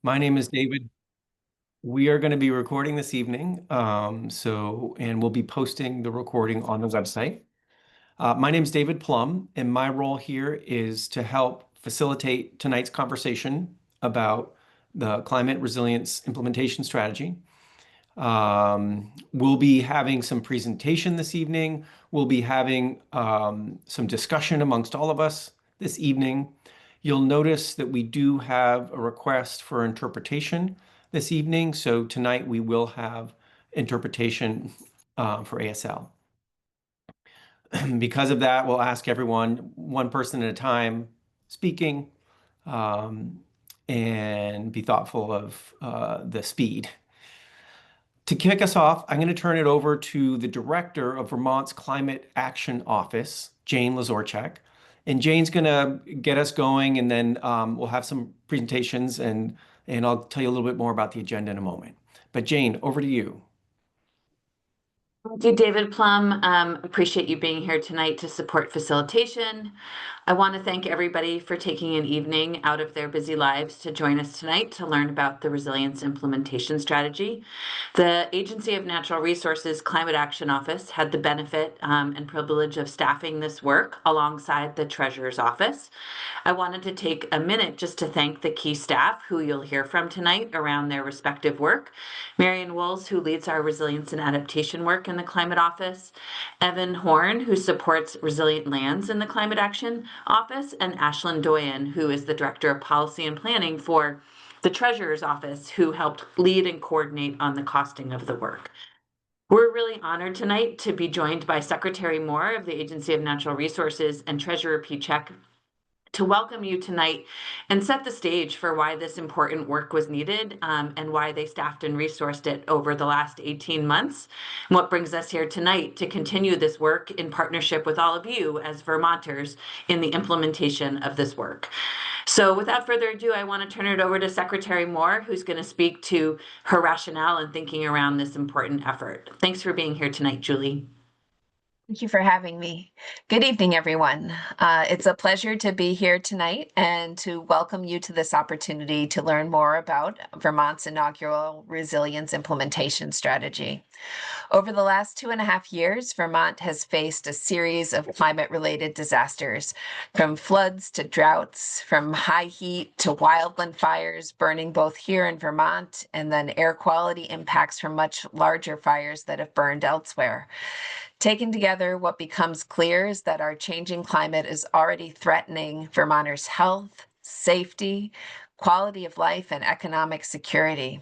My name is David. We are going to be recording this evening, and we'll be posting the recording on the website. My name is David Plum, and my role here is to help facilitate tonight's conversation about the climate resilience implementation strategy. We'll be having some presentation this evening. We'll be having some discussion amongst all of us this evening. You'll notice that we do have a request for interpretation this evening. So tonight we will have interpretation for ASL. Because of that, we'll ask everyone, one person at a time, speaking, and be thoughtful of the speed. To kick us off, I'm going to turn it over to the director of Vermont's Climate Action Office, Jane Lazorchak. And Jane's going to get us going, and then we'll have some presentations, and I'll tell you a little bit more about the agenda in a moment. But Jane, over to you. Thank you, David Plum. Appreciate you being here tonight to support facilitation. I want to thank everybody for taking an evening out of their busy lives to join us tonight to learn about the resilience implementation strategy. The Agency of Natural Resources Climate Action Office had the benefit and privilege of staffing this work alongside the Treasurer's Office. I wanted to take a minute just to thank the key staff who you'll hear from tonight around their respective work. Marion Wools, who leads our resilience and adaptation work in the Climate Office, Evan Horn, who supports Resilient Lands in the Climate Action Office, and Ashlyn Doyen, who is the Director of Policy and Planning for the Treasurer's Office, who helped lead and coordinate on the costing of the work. We're really honored tonight to be joined by Secretary Moore of the Agency of Natural Resources and Treasurer Pichek to welcome you tonight and set the stage for why this important work was needed and why they staffed and resourced it over the last 18 months. And what brings us here tonight to continue this work in partnership with all of you as Vermonters in the implementation of this work. So without further ado, I want to turn it over to Secretary Moore, who's going to speak to her rationale and thinking around this important effort. Thanks for being here tonight, Julie. Thank you for having me. Good evening, everyone. It's a pleasure to be here tonight and to welcome you to this opportunity to learn more about Vermont's inaugural resilience implementation strategy. Over the last 2.5 years, Vermont has faced a series of climate-related disasters, from floods to droughts, from high heat to wildland fires burning both here in Vermont, and then air quality impacts from much larger fires that have burned elsewhere. Taken together, what becomes clear is that our changing climate is already threatening Vermonters' health, safety, quality of life, and economic security.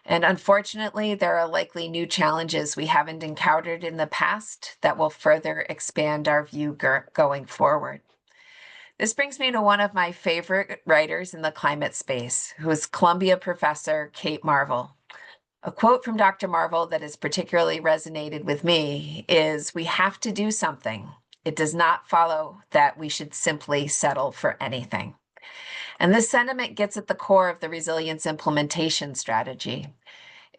And unfortunately, there are likely new challenges we haven't encountered in the past that will further expand our view going forward. This brings me to one of my favorite writers in the climate space, who is Columbia professor Kate Marvel. A quote from Dr. Marvel that has particularly resonated with me is, "We have to do something. It does not follow that we should simply settle for anything." And this sentiment gets at the core of the resilience implementation strategy,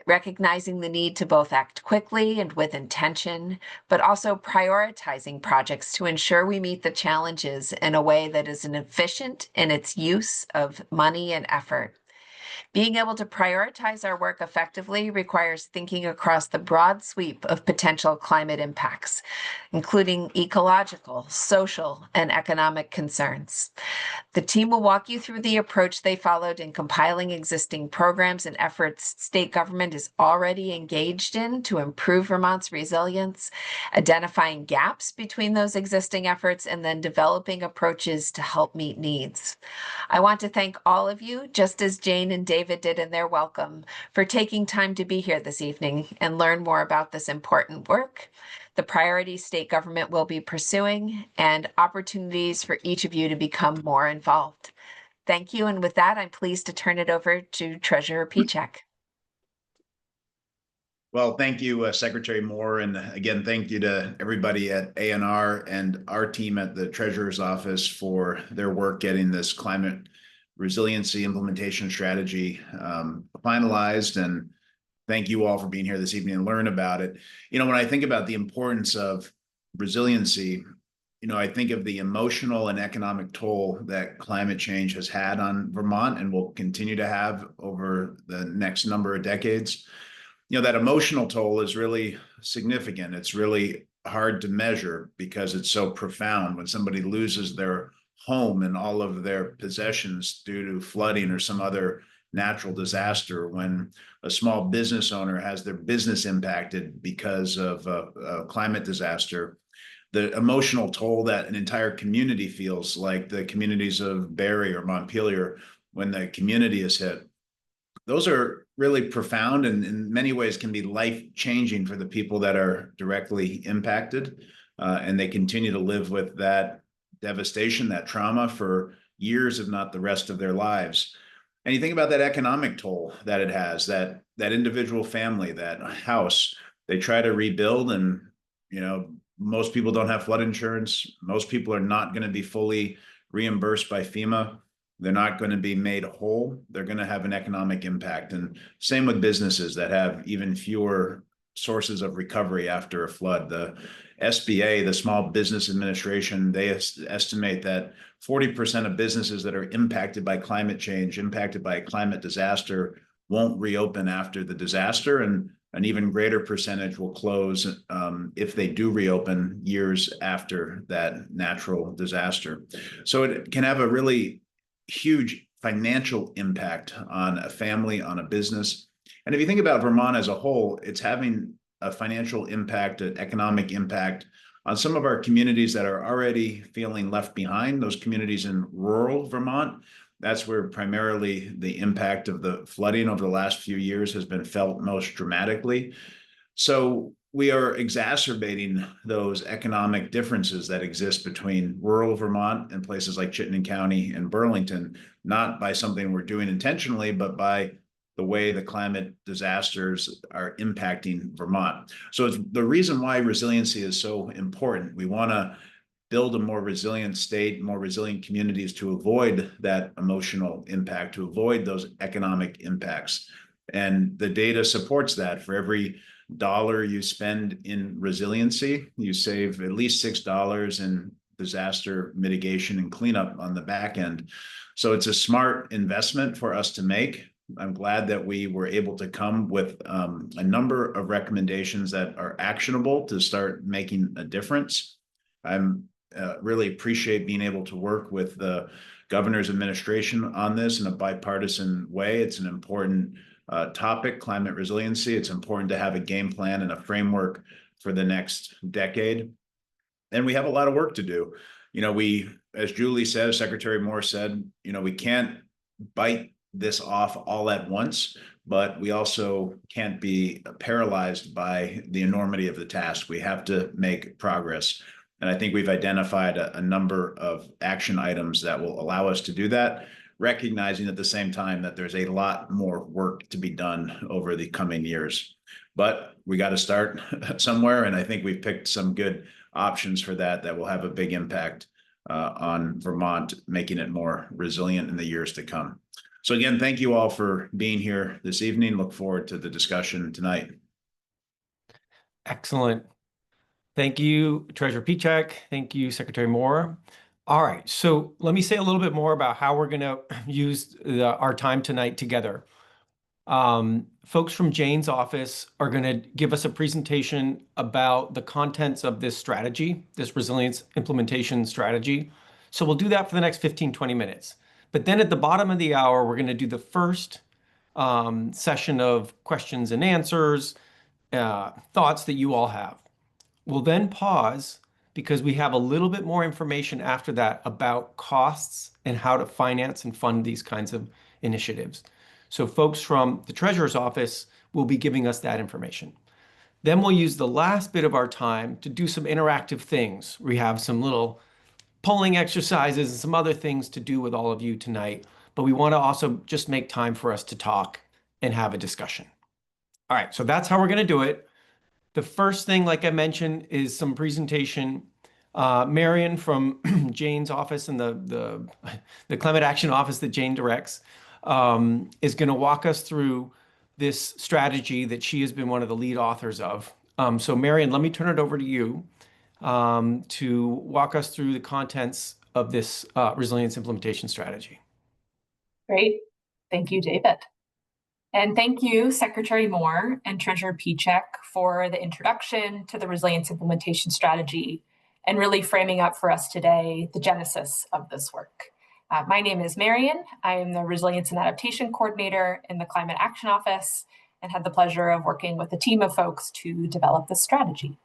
recognizing the need to both act quickly and with intention, but also prioritizing projects to ensure we meet the challenges in a way that is efficient in its use of money and effort. Being able to prioritize our work effectively requires thinking across the broad sweep of potential climate impacts, including ecological, social, and economic concerns. The team will walk you through the approach they followed in compiling existing programs and efforts state government is already engaged in to improve Vermont's resilience, identifying gaps between those existing efforts, and then developing approaches to help meet needs. I want to thank all of you, just as Jane and David did in their welcome, for taking time to be here this evening and learn more about this important work, the priorities state government will be pursuing, and opportunities for each of you to become more involved. Thank you, and with that, I'm pleased to turn it over to Treasurer Pichek. Well, thank you, Secretary Moore, and again, thank you to everybody at ANR and our team at the Treasurer's Office for their work getting this climate resiliency implementation strategy finalized. And thank you all for being here this evening and learn about it. You know, when I think about the importance of resiliency, I think of the emotional and economic toll that climate change has had on Vermont and will continue to have over the next number of decades. That emotional toll is really significant. It's really hard to measure because it's so profound. When somebody loses their home and all of their possessions due to flooding or some other natural disaster, when a small business owner has their business impacted because of a climate disaster, the emotional toll that an entire community feels, like the communities of Barrie or Montpelier, when the community is hit, those are really profound and in many ways can be life-changing for the people that are directly impacted. And they continue to live with that devastation, that trauma for years, if not the rest of their lives. And you think about that economic toll that it has, that individual family, that house, they try to rebuild, and most people don't have flood insurance. Most people are not going to be fully reimbursed by FEMA. They're not going to be made whole. They're going to have an economic impact. And same with businesses that have even fewer sources of recovery after a flood. The SBA, the Small Business Administration, they estimate that 40% of businesses that are impacted by climate change, impacted by a climate disaster, won't reopen after the disaster. And an even greater percentage will close if they do reopen years after that natural disaster. So it can have a really huge financial impact on a family, on a business. And if you think about Vermont as a whole, it's having a financial impact, an economic impact on some of our communities that are already feeling left behind, those communities in rural Vermont. That's where primarily the impact of the flooding over the last few years has been felt most dramatically. So we are exacerbating those economic differences that exist between rural Vermont and places like Chittenden County and Burlington, not by something we're doing intentionally, but by the way the climate disasters are impacting Vermont. So it's the reason why resiliency is so important. We want to build a more resilient state, more resilient communities to avoid that emotional impact, to avoid those economic impacts. And the data supports that. For every dollar you spend in resiliency, you save at least $6 in disaster mitigation and cleanup on the back end. So it's a smart investment for us to make. I'm glad that we were able to come with a number of recommendations that are actionable to start making a difference. I'm really appreciate being able to work with the governor's administration on this in a bipartisan way. It's an important topic, climate resiliency. It's important to have a game plan and a framework for the next decade. And we have a lot of work to do. As Julie said, Secretary Moore said, we can't bite this off all at once, but we also can't be paralyzed by the enormity of the task. We have to make progress. And I think we've identified a number of action items that will allow us to do that, recognizing at the same time that there's a lot more work to be done over the coming years. But we got to start somewhere, and I think we've picked some good options for that will have a big impact on Vermont, making it more resilient in the years to come. So again, thank you all for being here this evening. Look forward to the discussion tonight. Excellent. Thank you, Treasurer Pichak. Thank you, Secretary Moore. All right, so let me say a little bit more about how we're going to use our time tonight together. Folks from Jane's office are going to give us a presentation about the contents of this strategy, this resilience implementation strategy. So we'll do that for the next 15-20 minutes. But then at the bottom of the hour, we're going to do the first session of questions and answers, thoughts that you all have. We'll then pause because we have a little bit more information after that about costs and how to finance and fund these kinds of initiatives. So folks from the Treasurer's office will be giving us that information. Then we'll use the last bit of our time to do some interactive things. We have some little polling exercises and some other things to do with all of you tonight, but we want to also just make time for us to talk and have a discussion. All right, so that's how we're going to do it. The first thing, like I mentioned, is some presentation. Marion from Jane's office and the Climate Action Office that Jane directs is going to walk us through this strategy that she has been one of the lead authors of. So Marion, let me turn it over to you. to walk us through the contents of this resilience implementation strategy. Great. Thank you, David. And thank you, Secretary Moore and Treasurer Pichek, for the introduction to the resilience implementation strategy and really framing up for us today the genesis of this work. My name is Marion. I am the Resilience and Adaptation Coordinator in the Climate Action Office and had the pleasure of working with a team of folks to develop this strategy.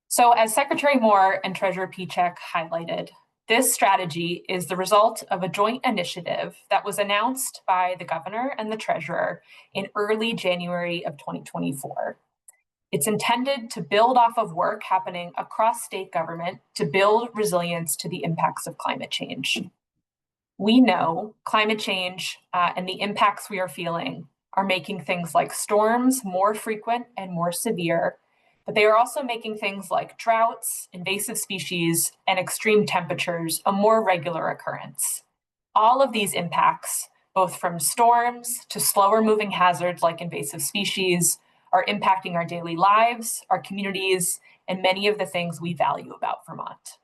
So as Secretary Moore and Treasurer Pichek highlighted, this strategy is the result of a joint initiative that was announced by the governor and the treasurer in early January of 2024. It's intended to build off of work happening across state government to build resilience to the impacts of climate change. We know climate change and the impacts we are feeling are making things like storms more frequent and more severe, but they are also making things like droughts, invasive species, and extreme temperatures a more regular occurrence. All of these impacts, both from storms to slower moving hazards like invasive species, are impacting our daily lives, our communities, and many of the things we value about Vermont.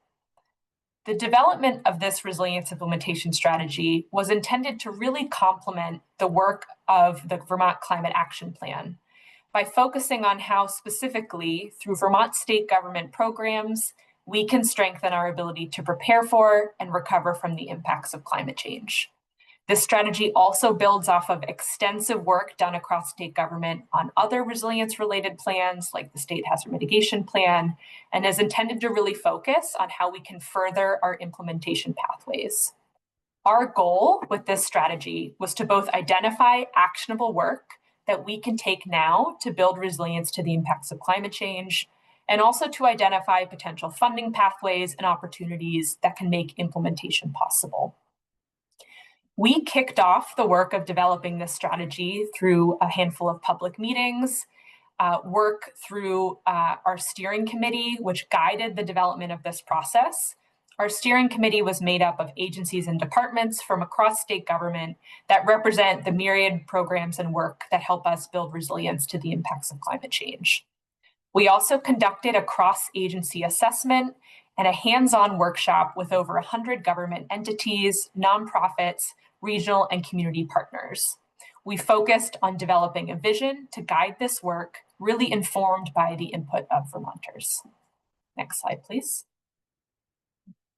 The development of this resilience implementation strategy was intended to really complement the work of the Vermont Climate Action Plan by focusing on how specifically, through Vermont state government programs, we can strengthen our ability to prepare for and recover from the impacts of climate change. This strategy also builds off of extensive work done across state government on other resilience-related plans, like the State Hazard Mitigation Plan, and is intended to really focus on how we can further our implementation pathways. Our goal with this strategy was to both identify actionable work that we can take now to build resilience to the impacts of climate change, and also to identify potential funding pathways and opportunities that can make implementation possible. We kicked off the work of developing this strategy through a handful of public meetings, work through our steering committee, which guided the development of this process. Our steering committee was made up of agencies and departments from across state government that represent the myriad programs and work that help us build resilience to the impacts of climate change. We also conducted a cross-agency assessment and a hands-on workshop with over 100 government entities, nonprofits, regional and community partners. We focused on developing a vision to guide this work, really informed by the input of Vermonters. Next slide, please.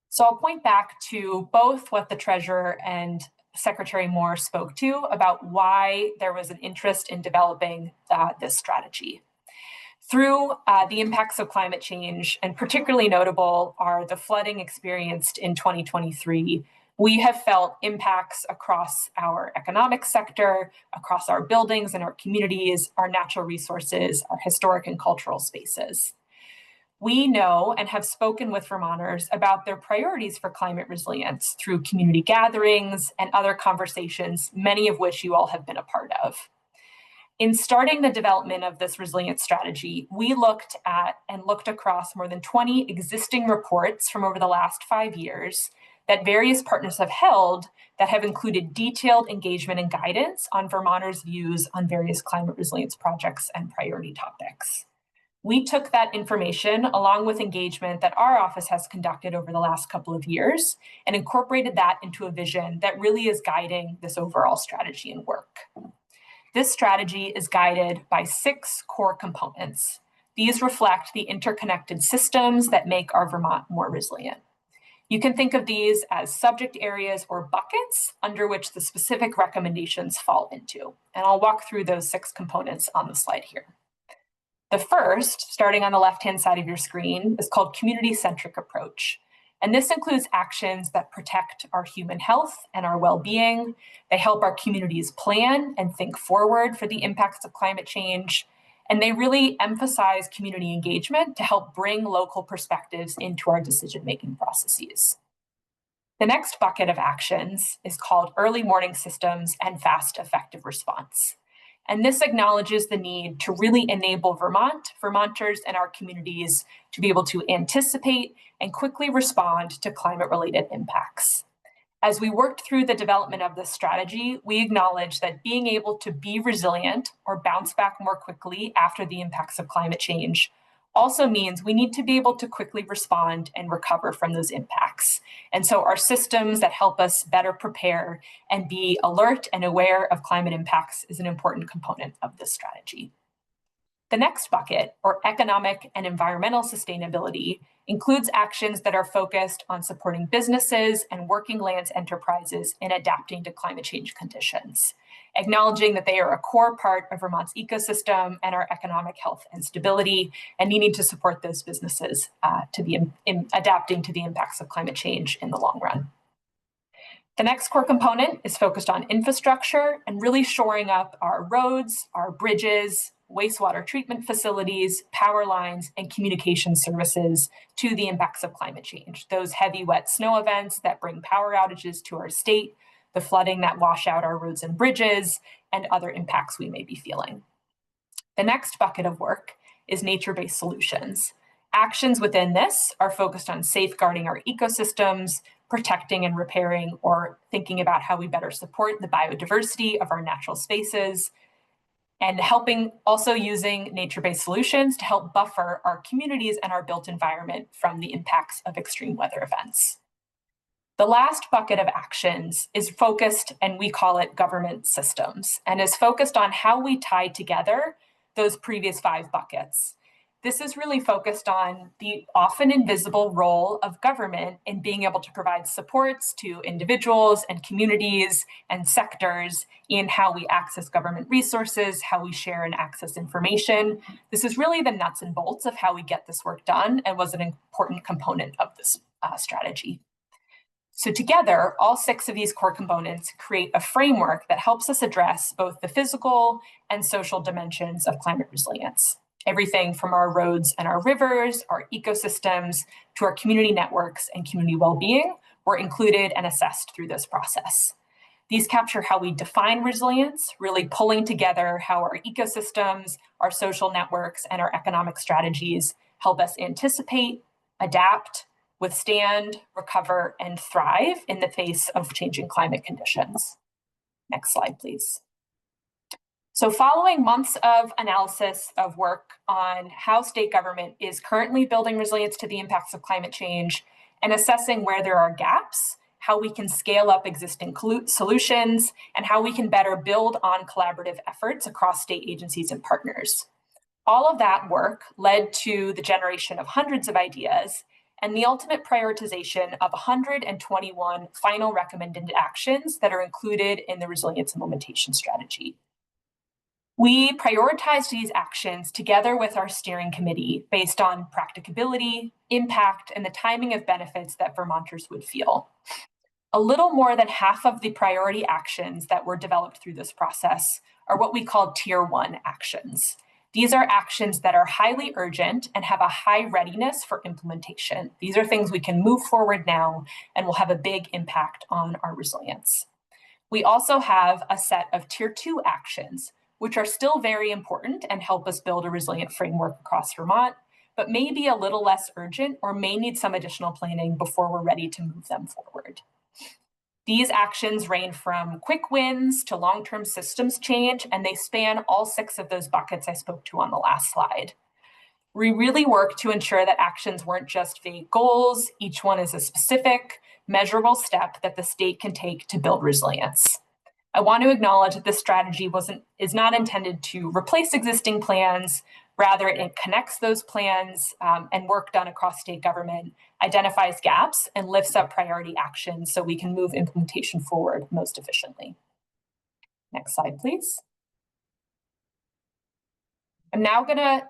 So I'll point back to both what the Treasurer and Secretary Moore spoke to about why there was an interest in developing this strategy. Through the impacts of climate change, and particularly notable are the flooding experienced in 2023, we have felt impacts across our economic sector, across our buildings and our communities, our natural resources, our historic and cultural spaces. We know and have spoken with Vermonters about their priorities for climate resilience through community gatherings and other conversations, many of which you all have been a part of. In starting the development of this resilience strategy, we looked across more than 20 existing reports from over the last 5 years that various partners have held that have included detailed engagement and guidance on Vermonters' views on various climate resilience projects and priority topics. We took that information along with engagement that our office has conducted over the last couple of years and incorporated that into a vision that really is guiding this overall strategy and work. This strategy is guided by 6 core components. These reflect the interconnected systems that make our Vermont more resilient. You can think of these as subject areas or buckets under which the specific recommendations fall into. And I'll walk through those 6 components on the slide here. The first, starting on the left-hand side of your screen, is called community-centric approach. And this includes actions that protect our human health and our well-being. They help our communities plan and think forward for the impacts of climate change. And they really emphasize community engagement to help bring local perspectives into our decision-making processes. The next bucket of actions is called early warning systems and fast, effective response. And this acknowledges the need to really enable Vermonters, and our communities to be able to anticipate and quickly respond to climate-related impacts. As we worked through the development of this strategy, we acknowledge that being able to be resilient or bounce back more quickly after the impacts of climate change also means we need to be able to quickly respond and recover from those impacts. And so our systems that help us better prepare and be alert and aware of climate impacts is an important component of this strategy. The next bucket, or economic and environmental sustainability, includes actions that are focused on supporting businesses and working lands enterprises in adapting to climate change conditions, acknowledging that they are a core part of Vermont's ecosystem and our economic health and stability, and needing to support those businesses to be adapting to the impacts of climate change in the long run. The next core component is focused on infrastructure and really shoring up our roads, our bridges, wastewater treatment facilities, power lines, and communication services to the impacts of climate change. Those heavy, wet snow events that bring power outages to our state, the flooding that wash out our roads and bridges, and other impacts we may be feeling. The next bucket of work is nature-based solutions. Actions within this are focused on safeguarding our ecosystems, protecting and repairing, or thinking about how we better support the biodiversity of our natural spaces, and helping also using nature-based solutions to help buffer our communities and our built environment from the impacts of extreme weather events. The last bucket of actions is focused, and we call it government systems, and is focused on how we tie together those previous 5 buckets. This is really focused on the often invisible role of government in being able to provide supports to individuals and communities and sectors in how we access government resources, how we share and access information. This is really the nuts and bolts of how we get this work done and was an important component of this strategy. So together, all 6 of these core components create a framework that helps us address both the physical and social dimensions of climate resilience. Everything from our roads and our rivers, our ecosystems, to our community networks and community well-being were included and assessed through this process. These capture how we define resilience, really pulling together how our ecosystems, our social networks, and our economic strategies help us anticipate, adapt, withstand, recover, and thrive in the face of changing climate conditions. Next slide, please. So following months of analysis of work on how state government is currently building resilience to the impacts of climate change and assessing where there are gaps, how we can scale up existing solutions, and how we can better build on collaborative efforts across state agencies and partners. All of that work led to the generation of hundreds of ideas and the ultimate prioritization of 121 final recommended actions that are included in the Resilience Implementation Strategy. We prioritized these actions together with our steering committee based on practicability, impact, and the timing of benefits that Vermonters would feel. A little more than half of the priority actions that were developed through this process are what we call Tier 1 actions. These are actions that are highly urgent and have a high readiness for implementation. These are things we can move forward now and will have a big impact on our resilience. We also have a set of Tier 2 actions, which are still very important and help us build a resilient framework across Vermont, but may be a little less urgent or may need some additional planning before we're ready to move them forward. These actions range from quick wins to long-term systems change, and they span all 6 of those buckets I spoke to on the last slide. We really work to ensure that actions weren't just vague goals. Each one is a specific, measurable step that the state can take to build resilience. I want to acknowledge that this strategy is not intended to replace existing plans. Rather, it connects those plans and work done across state government, identifies gaps, and lifts up priority actions so we can move implementation forward most efficiently. Next slide, please. I'm now gonna,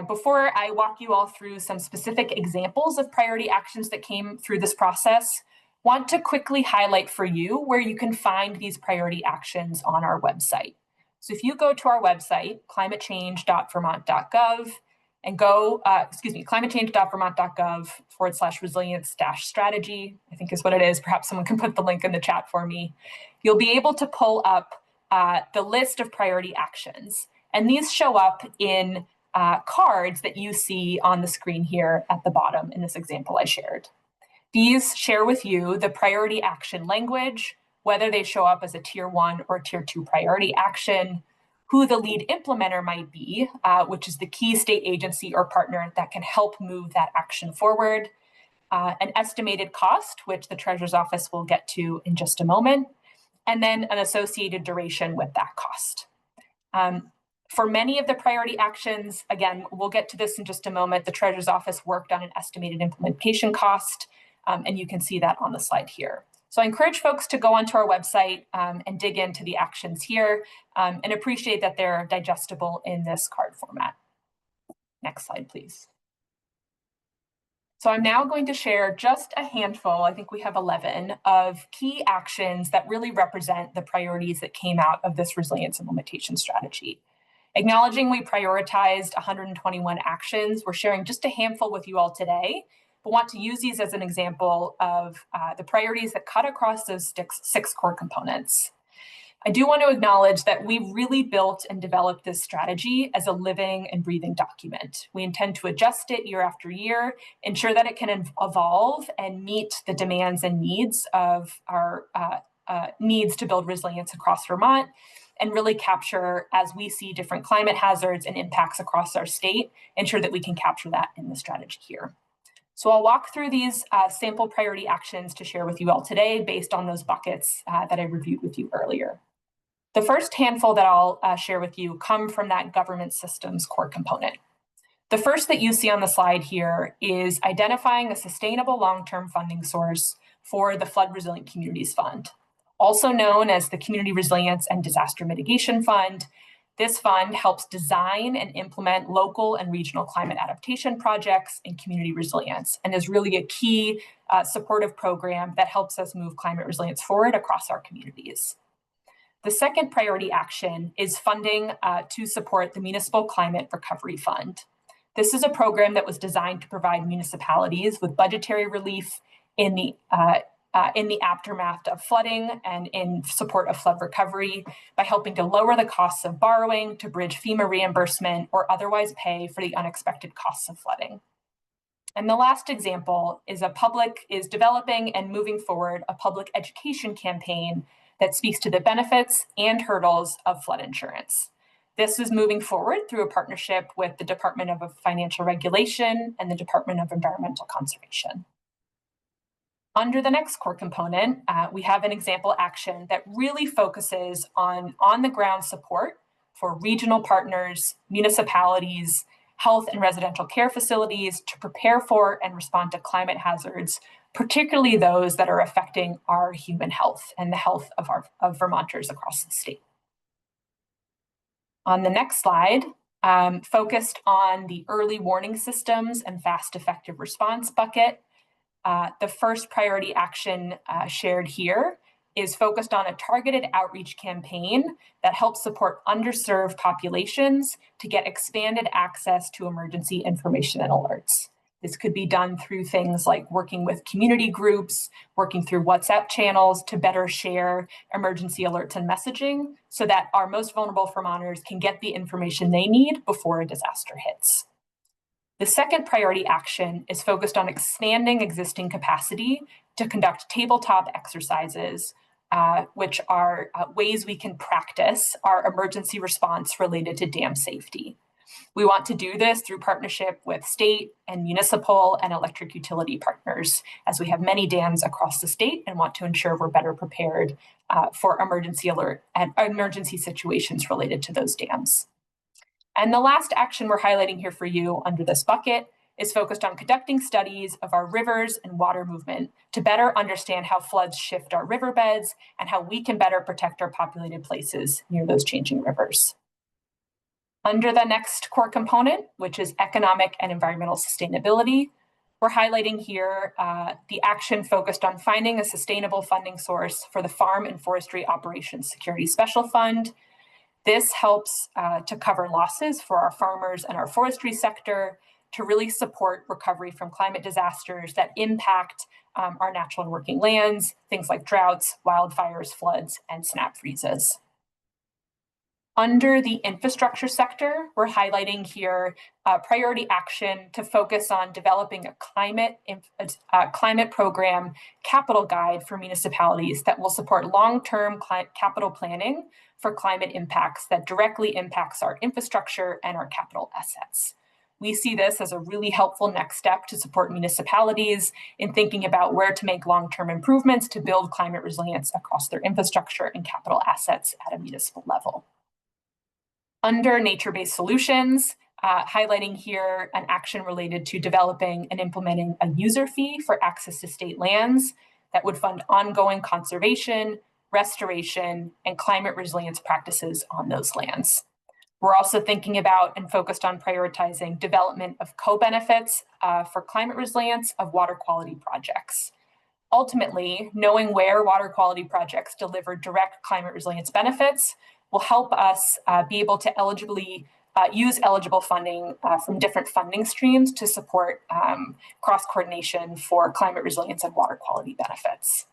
before I walk you all through some specific examples of priority actions that came through this process, want to quickly highlight for you where you can find these priority actions on our website. So if you go to our website, climatechange.vermont.gov, and go, climatechange.vermont.gov/resilience-strategy, I think is what it is. Perhaps someone can put the link in the chat for me. You'll be able to pull up the list of priority actions. And these show up in cards that you see on the screen here at the bottom in this example I shared. These share with you the priority action language, whether they show up as a Tier 1 or Tier 2 priority action, who the lead implementer might be, which is the key state agency or partner that can help move that action forward, an estimated cost, which the Treasurer's Office will get to in just a moment, and then an associated duration with that cost. For many of the priority actions, again, we'll get to this in just a moment, the Treasurer's Office worked on an estimated implementation cost, and you can see that on the slide here. So I encourage folks to go onto our website and dig into the actions here and appreciate that they're digestible in this card format. Next slide, please. So I'm now going to share just a handful, I think we have 11, of key actions that really represent the priorities that came out of this resilience implementation strategy. Acknowledging we prioritized 121 actions, we're sharing just a handful with you all today, but want to use these as an example of the priorities that cut across those six core components. I do want to acknowledge that we really built and developed this strategy as a living and breathing document. We intend to adjust it year after year, ensure that it can evolve and meet the demands and needs of our needs to build resilience across Vermont, and really capture, as we see different climate hazards and impacts across our state, ensure that we can capture that in the strategy here. So I'll walk through these sample priority actions to share with you all today based on those buckets that I reviewed with you earlier. The first handful that I'll share with you come from that government systems core component. The first that you see on the slide here is identifying a sustainable long-term funding source for the Flood Resilient Communities Fund, also known as the Community Resilience and Disaster Mitigation Fund. This fund helps design and implement local and regional climate adaptation projects and community resilience, and is really a key supportive program that helps us move climate resilience forward across our communities. The second priority action is funding to support the Municipal Climate Recovery Fund. This is a program that was designed to provide municipalities with budgetary relief in the aftermath of flooding and in support of flood recovery by helping to lower the costs of borrowing, to bridge FEMA reimbursement, or otherwise pay for the unexpected costs of flooding. And the last example is developing and moving forward a public education campaign that speaks to the benefits and hurdles of flood insurance. This is moving forward through a partnership with the Department of Financial Regulation and the Department of Environmental Conservation. Under the next core component, we have an example action that really focuses on the-ground support for regional partners, municipalities, health and residential care facilities to prepare for and respond to climate hazards, particularly those that are affecting our human health and the health of Vermonters across the state. On the next slide, focused on the early warning systems and fast effective response bucket, the first priority action shared here is focused on a targeted outreach campaign that helps support underserved populations to get expanded access to emergency information and alerts. This could be done through things like working with community groups, working through WhatsApp channels to better share emergency alerts and messaging so that our most vulnerable Vermonters can get the information they need before a disaster hits. The second priority action is focused on expanding existing capacity to conduct tabletop exercises, which are ways we can practice our emergency response related to dam safety. We want to do this through partnership with state and municipal and electric utility partners, as we have many dams across the state and want to ensure we're better prepared for emergency alert and emergency situations related to those dams. And the last action we're highlighting here for you under this bucket is focused on conducting studies of our rivers and water movement to better understand how floods shift our riverbeds and how we can better protect our populated places near those changing rivers. Under the next core component, which is economic and environmental sustainability, we're highlighting here the action focused on finding a sustainable funding source for the Farm and Forestry Operations Security Special Fund. This helps to cover losses for our farmers and our forestry sector to really support recovery from climate disasters that impact our natural and working lands, things like droughts, wildfires, floods, and snap freezes. Under the infrastructure sector, we're highlighting here priority action to focus on developing a climate program capital guide for municipalities that will support long-term capital planning for climate impacts that directly impacts our infrastructure and our capital assets. We see this as a really helpful next step to support municipalities in thinking about where to make long-term improvements to build climate resilience across their infrastructure and capital assets at a municipal level. Under nature-based solutions, highlighting here an action related to developing and implementing a user fee for access to state lands that would fund ongoing conservation, restoration, and climate resilience practices on those lands. We're also thinking about and focused on prioritizing development of co-benefits for climate resilience of water quality projects. Ultimately, knowing where water quality projects deliver direct climate resilience benefits will help us be able to use eligible funding from different funding streams to support cross-coordination for climate resilience and water quality benefits.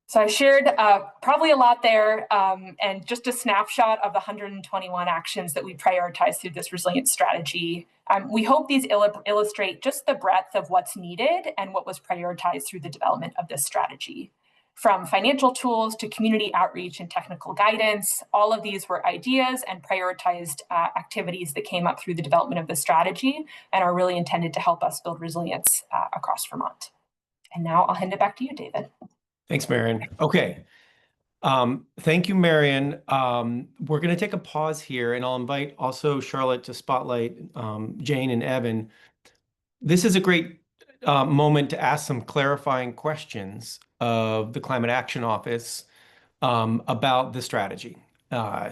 So I shared probably a lot there, and just a snapshot of the 121 actions that we prioritize through this resilience strategy. We hope these illustrate just the breadth of what's needed and what was prioritized through the development of this strategy. From financial tools to community outreach and technical guidance, all of these were ideas and prioritized activities that came up through the development of the strategy and are really intended to help us build resilience across Vermont. And now I'll hand it back to you, David. Thanks, Marion. Okay. Thank you, Marion. We're going to take a pause here, and I'll invite also Charlotte to spotlight Jane and Evan. This is a great moment to ask some clarifying questions of the Climate Action Office about the strategy.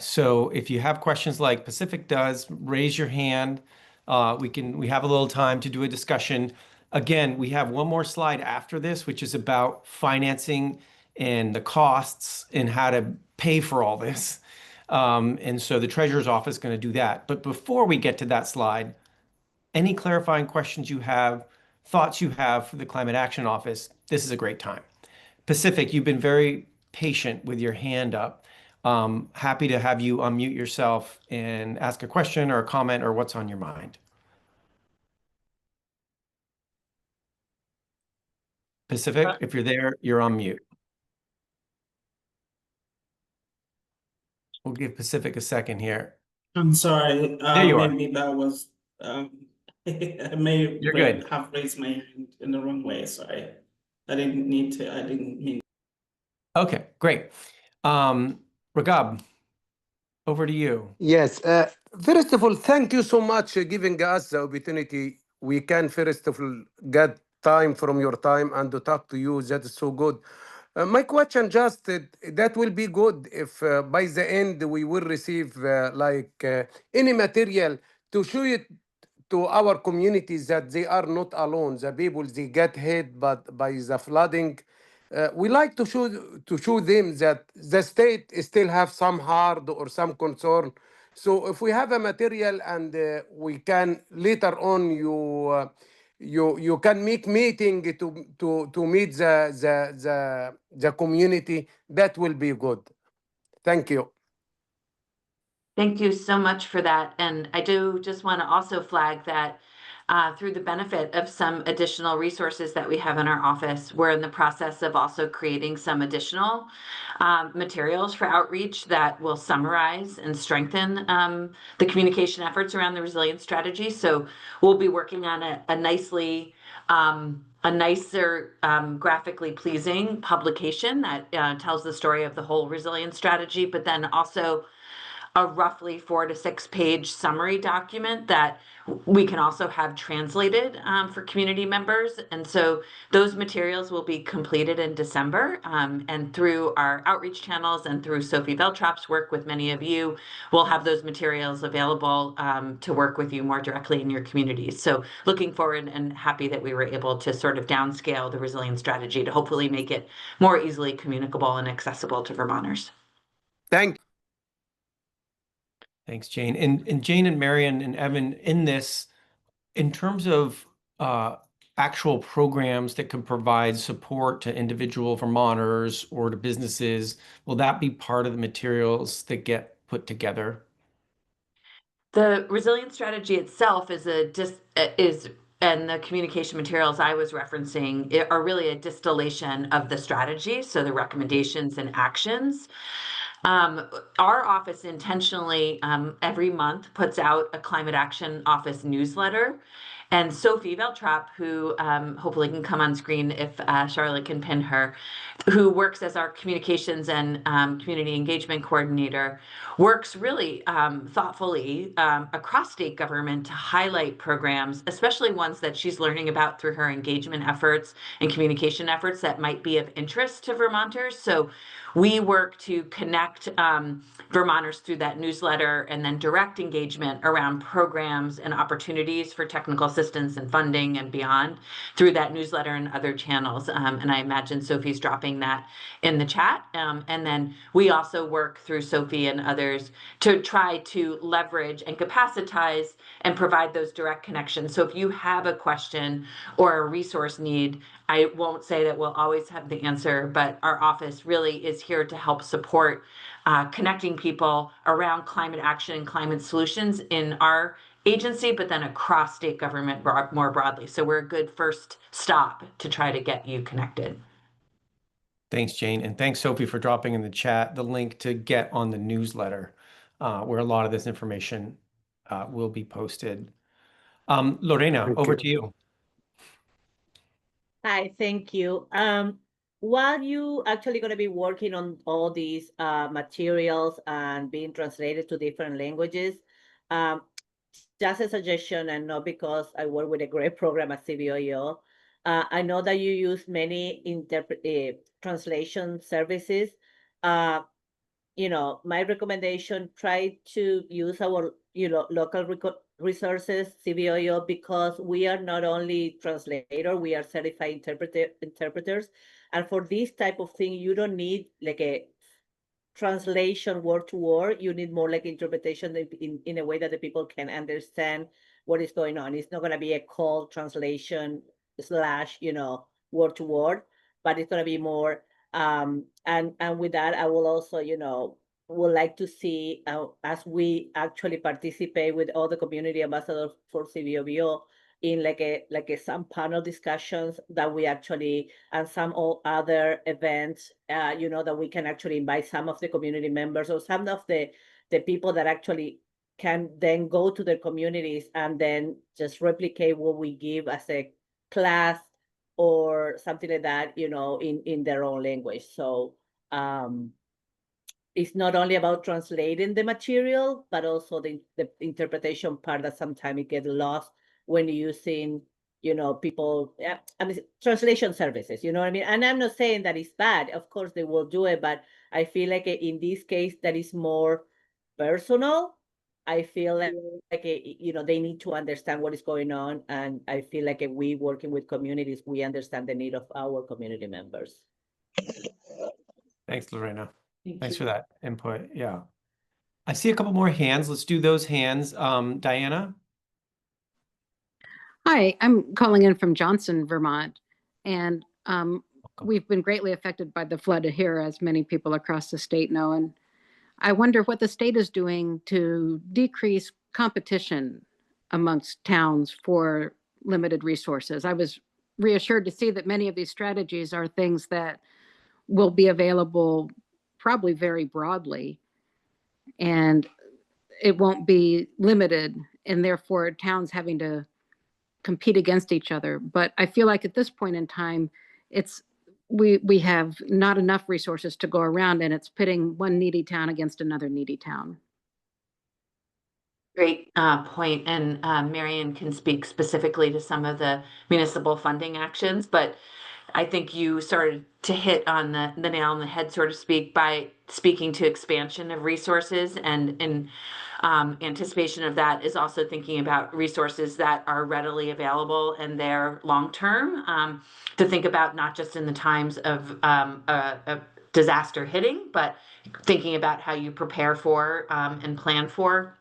So if you have questions like Pacific does, raise your hand. We have a little time to do a discussion. Again, we have one more slide after this, which is about financing and the costs and how to pay for all this. And so the Treasurer's Office is going to do that. But before we get to that slide, any clarifying questions you have, thoughts you have for the Climate Action Office, this is a great time. Pacific, you've been very patient with your hand up. Happy to have you unmute yourself and ask a question or a comment or what's on your mind. Pacific, if you're there, you're on mute. We'll give Pacific a second here. I'm sorry. There you are. Maybe that was I may You're good. have raised my hand in the wrong way. Sorry. I didn't mean. Okay, great. Ragab, over to you. Yes. First of all, thank you so much giving us the opportunity. We can first of all get time from your time and to talk to you. That is so good. My question just that will be good if by the end we will receive any material to show it to our communities that they are not alone. The people they get hit by the flooding. We like to show them that the state still have some heart or some concern. So if we have a material and we can later on you can make meeting to meet the community, that will be good. Thank you. Thank you so much for that. And I do just want to also flag that through the benefit of some additional resources that we have in our office, we're in the process of also creating some additional materials for outreach that will summarize and strengthen the communication efforts around the resilience strategy. So we'll be working on a nicer, graphically pleasing publication that tells the story of the whole resilience strategy, but then also a roughly 4 to 6 page summary document that we can also have translated for community members. And so those materials will be completed in December. And through our outreach channels and through Sophie Veltrop's work with many of you, we'll have those materials available to work with you more directly in your communities. So looking forward and happy that we were able to sort of downscale the resilience strategy to hopefully make it more easily communicable and accessible to Vermonters. Thank you. Thanks, Jane. And Jane and Marion and Evan, in this, in terms of actual programs that can provide support to individual Vermonters or to businesses? Will that be part of the materials that get put together? The resilience strategy itself and the communication materials I was referencing are really a distillation of the strategy, so the recommendations and actions. Our office intentionally every month puts out a climate action office newsletter. And Sophie Veltrap, who hopefully can come on screen if Charlotte can pin her, who works as our communications and community engagement coordinator, works really thoughtfully across state government to highlight programs, especially ones that she's learning about through her engagement efforts and communication efforts that might be of interest to Vermonters. So we work to connect Vermonters through that newsletter and then direct engagement around programs and opportunities for technical assistance and funding and beyond through that newsletter and other channels. And I imagine Sophie's dropping that in the chat. And then we also work through Sophie and others to try to leverage and capacitize and provide those direct connections. So if you have a question or a resource need, I won't say that we'll always have the answer, but our office really is here to help support connecting people around climate action and climate solutions in our agency, but then across state government more broadly. So we're a good first stop to try to get you connected. Thanks, Jane. And thanks, Sophie, for dropping in the chat the link to get on the newsletter, where a lot of this information will be posted. Lorena, Thank over you. to you. Hi, thank you. While you actually going to be working on all these materials and being translated to different languages, just a suggestion, and not because I work with a great program at CBOEO, I know that you use many translation services. My recommendation, try to use our local resources, CBOEO, because we are not only translator, we are certified interpreters. And for this type of thing, you don't need like a translation word to word. You need more like interpretation in a way that the people can understand what is going on. It's not going to be a call translation / word to word, but it's going to be more. And with that, I will also, would like to see as we actually participate with all the community ambassadors for CBOBO in some panel discussions that we actually, and some other events, that we can actually invite some of the community members or some of the people that actually can then go to their communities and then just replicate what we give as a class or something like that, in their own language. So it's not only about translating the material, but also the interpretation part that sometimes it gets lost when you're using, people, translation services, you know what I mean? And I'm not saying that it's bad. Of course, they will do it, but I feel like in this case, that is more personal. I feel like they need to understand what is going on. And I feel like if we working with communities, we understand the need of our community members. Thanks, Lorena. Thanks for that input. Yeah. I see a couple more hands. Let's do those hands. Diana? Hi, I'm calling in from Johnson, Vermont, and we've been greatly affected by the flood here, as many people across the state know. And I wonder what the state is doing to decrease competition amongst towns for limited resources. I was reassured to see that many of these strategies are things that will be available probably very broadly, and it won't be limited, and therefore towns having to compete against each other. But I feel like at this point in time, we have not enough resources to go around, and it's pitting one needy town against another needy town. Great point. And Marion can speak specifically to some of the municipal funding actions, but I think you started to hit on the nail on the head, so to speak, by speaking to expansion of resources, and in anticipation of that is also thinking about resources that are readily available and they're long-term, to think about not just in the times of a disaster hitting, but thinking about how you prepare for and plan for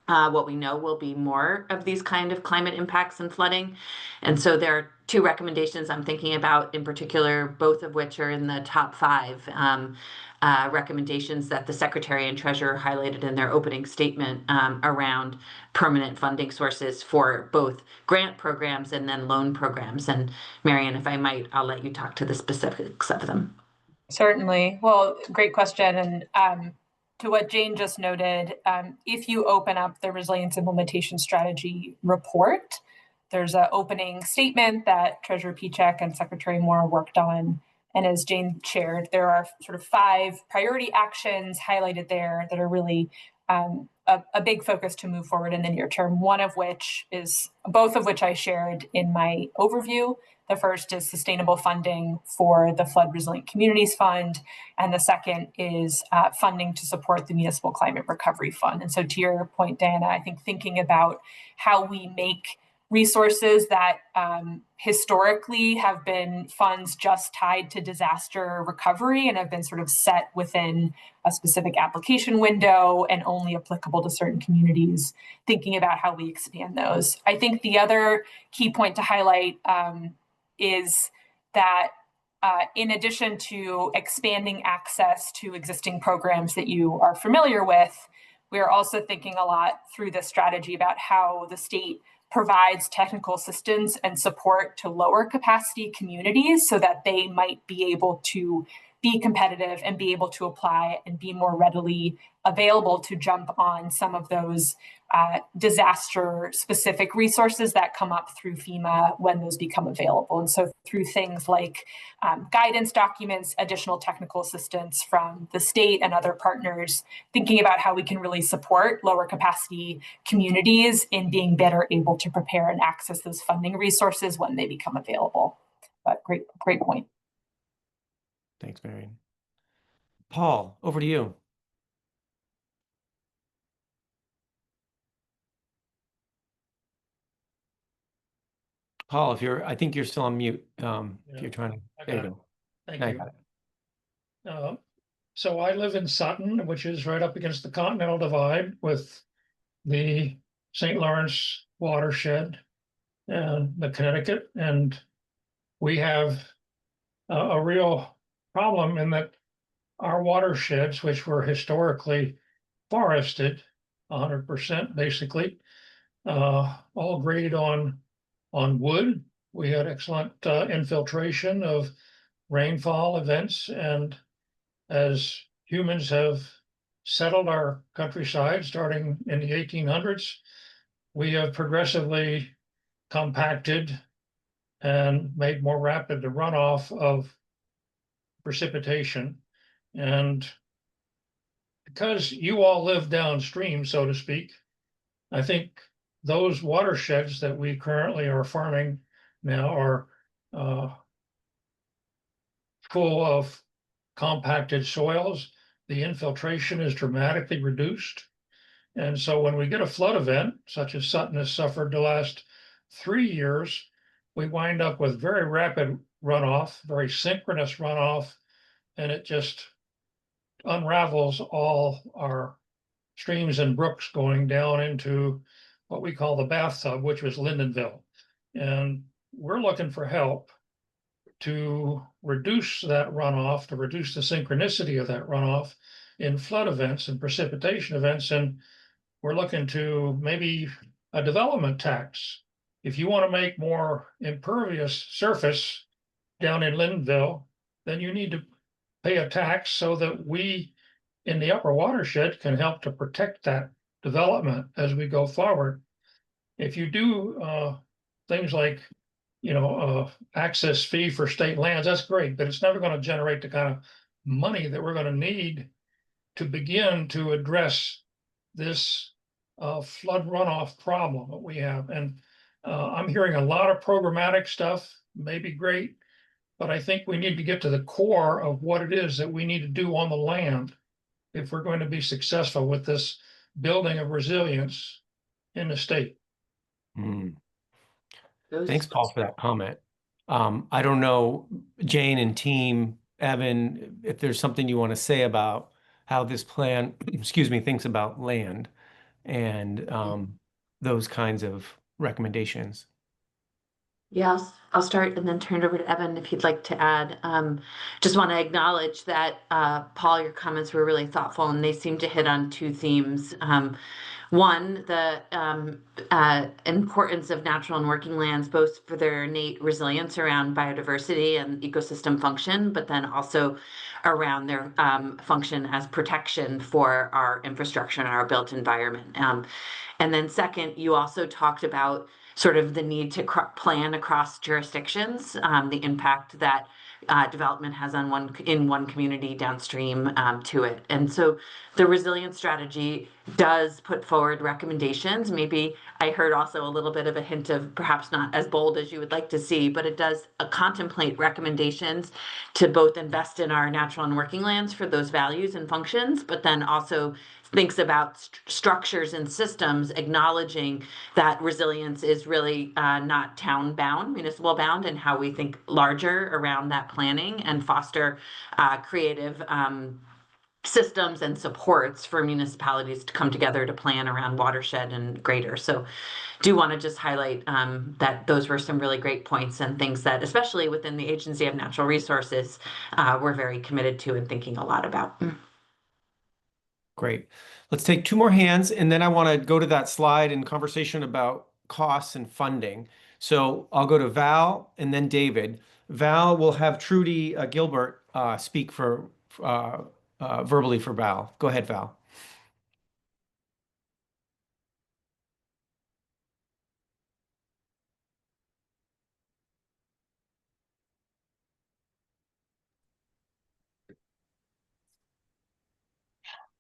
what we know will be more of these kind of climate impacts and flooding. And so there are two recommendations I'm thinking about in particular, both of which are in the top 5 recommendations that the Secretary and Treasurer highlighted in their opening statement around permanent funding sources for both grant programs and then loan programs. And Marian, if I might, I'll let you talk to the specifics of them. Certainly. Well, great question. And to what Jane just noted, if you open up the Resilience Implementation Strategy report, there's an opening statement that Treasurer Pichek and Secretary Moore worked on. And as Jane shared, there are sort of 5 priority actions highlighted there that are really a big focus to move forward in the near term, both of which I shared in my overview. The first is sustainable funding for the Flood Resilient Communities Fund, and the second is funding to support the Municipal Climate Recovery Fund. And so to your point, Diana, I think thinking about how we make resources that historically have been funds just tied to disaster recovery and have been sort of set within a specific application window and only applicable to certain communities, thinking about how we expand those. I think the other key point to highlight is that in addition to expanding access to existing programs that you are familiar with, we are also thinking a lot through this strategy about how the state provides technical assistance and support to lower capacity communities so that they might be able to be competitive and be able to apply and be more readily available to jump on some of those disaster specific resources that come up through FEMA when those become available. And so through things like guidance documents, additional technical assistance from the state and other partners, thinking about how we can really support lower capacity communities in being better able to prepare and access those funding resources when they become available. But great point. Thanks, Marian. Paul, over to you. Paul, I think you're still on mute. If you're trying to, there you go. Thank you. So I live in Sutton, which is right up against the Continental Divide with the St. Lawrence watershed and the Connecticut. And we have a real problem in that our watersheds, which were historically forested 100% basically, all graded on wood. We had excellent infiltration of rainfall events, and as humans have settled our countryside starting in the 1800s, we have progressively compacted and made more rapid the runoff of precipitation. And because you all live downstream, so to speak, I think those watersheds that we currently are farming now are full of compacted soils. The infiltration is dramatically reduced. And so when we get a flood event, such as Sutton has suffered the last 3 years, we wind up with very rapid runoff, very synchronous runoff, and it just unravels all our streams and brooks going down into what we call the bathtub, which was Lindenville. And we're looking for help to reduce that runoff, to reduce the synchronicity of that runoff in flood events and precipitation events. And we're looking to maybe a development tax. If you want to make more impervious surface down in Lindenville, then you need to pay a tax so that we in the upper watershed can help to protect that development as we go forward. If you do things like, access fee for state lands, that's great, but it's never going to generate the kind of money that we're going to need to begin to address this flood runoff problem that we have. And I'm hearing a lot of programmatic stuff, maybe great, but I think we need to get to the core of what it is that we need to do on the land if we're going to be successful with this building of resilience in the state. Thanks, Paul, for that comment. I don't know, Jane and team, Evan, if there's something you want to say about how this plan, thinks about land and those kinds of recommendations. Yeah, I'll start and then turn it over to Evan if he'd like to add. Just want to acknowledge that, Paul, your comments were really thoughtful and they seem to hit on two themes. One, the importance of natural and working lands, both for their innate resilience around biodiversity and ecosystem function, but then also around their function as protection for our infrastructure and our built environment. And then second, you also talked about sort of the need to plan across jurisdictions, the impact that development has on one community downstream to it. And so the resilience strategy does put forward recommendations. Maybe I heard also a little bit of a hint of perhaps not as bold as you would like to see, but it does contemplate recommendations to both invest in our natural and working lands for those values and functions, but then also thinks about structures and systems, acknowledging that resilience is really not town bound, municipal bound, and how we think larger around that planning and foster creative systems and supports for municipalities to come together to plan around watershed and greater. So do want to just highlight that those were some really great points and things that, especially within the Agency of Natural Resources, we're very committed to and thinking a lot about. Great. Let's take two more hands, and then I want to go to that slide and conversation about costs and funding. So I'll go to Val and then David. Val will have Trudy Gilbert speak for verbally for Val. Go ahead, Val.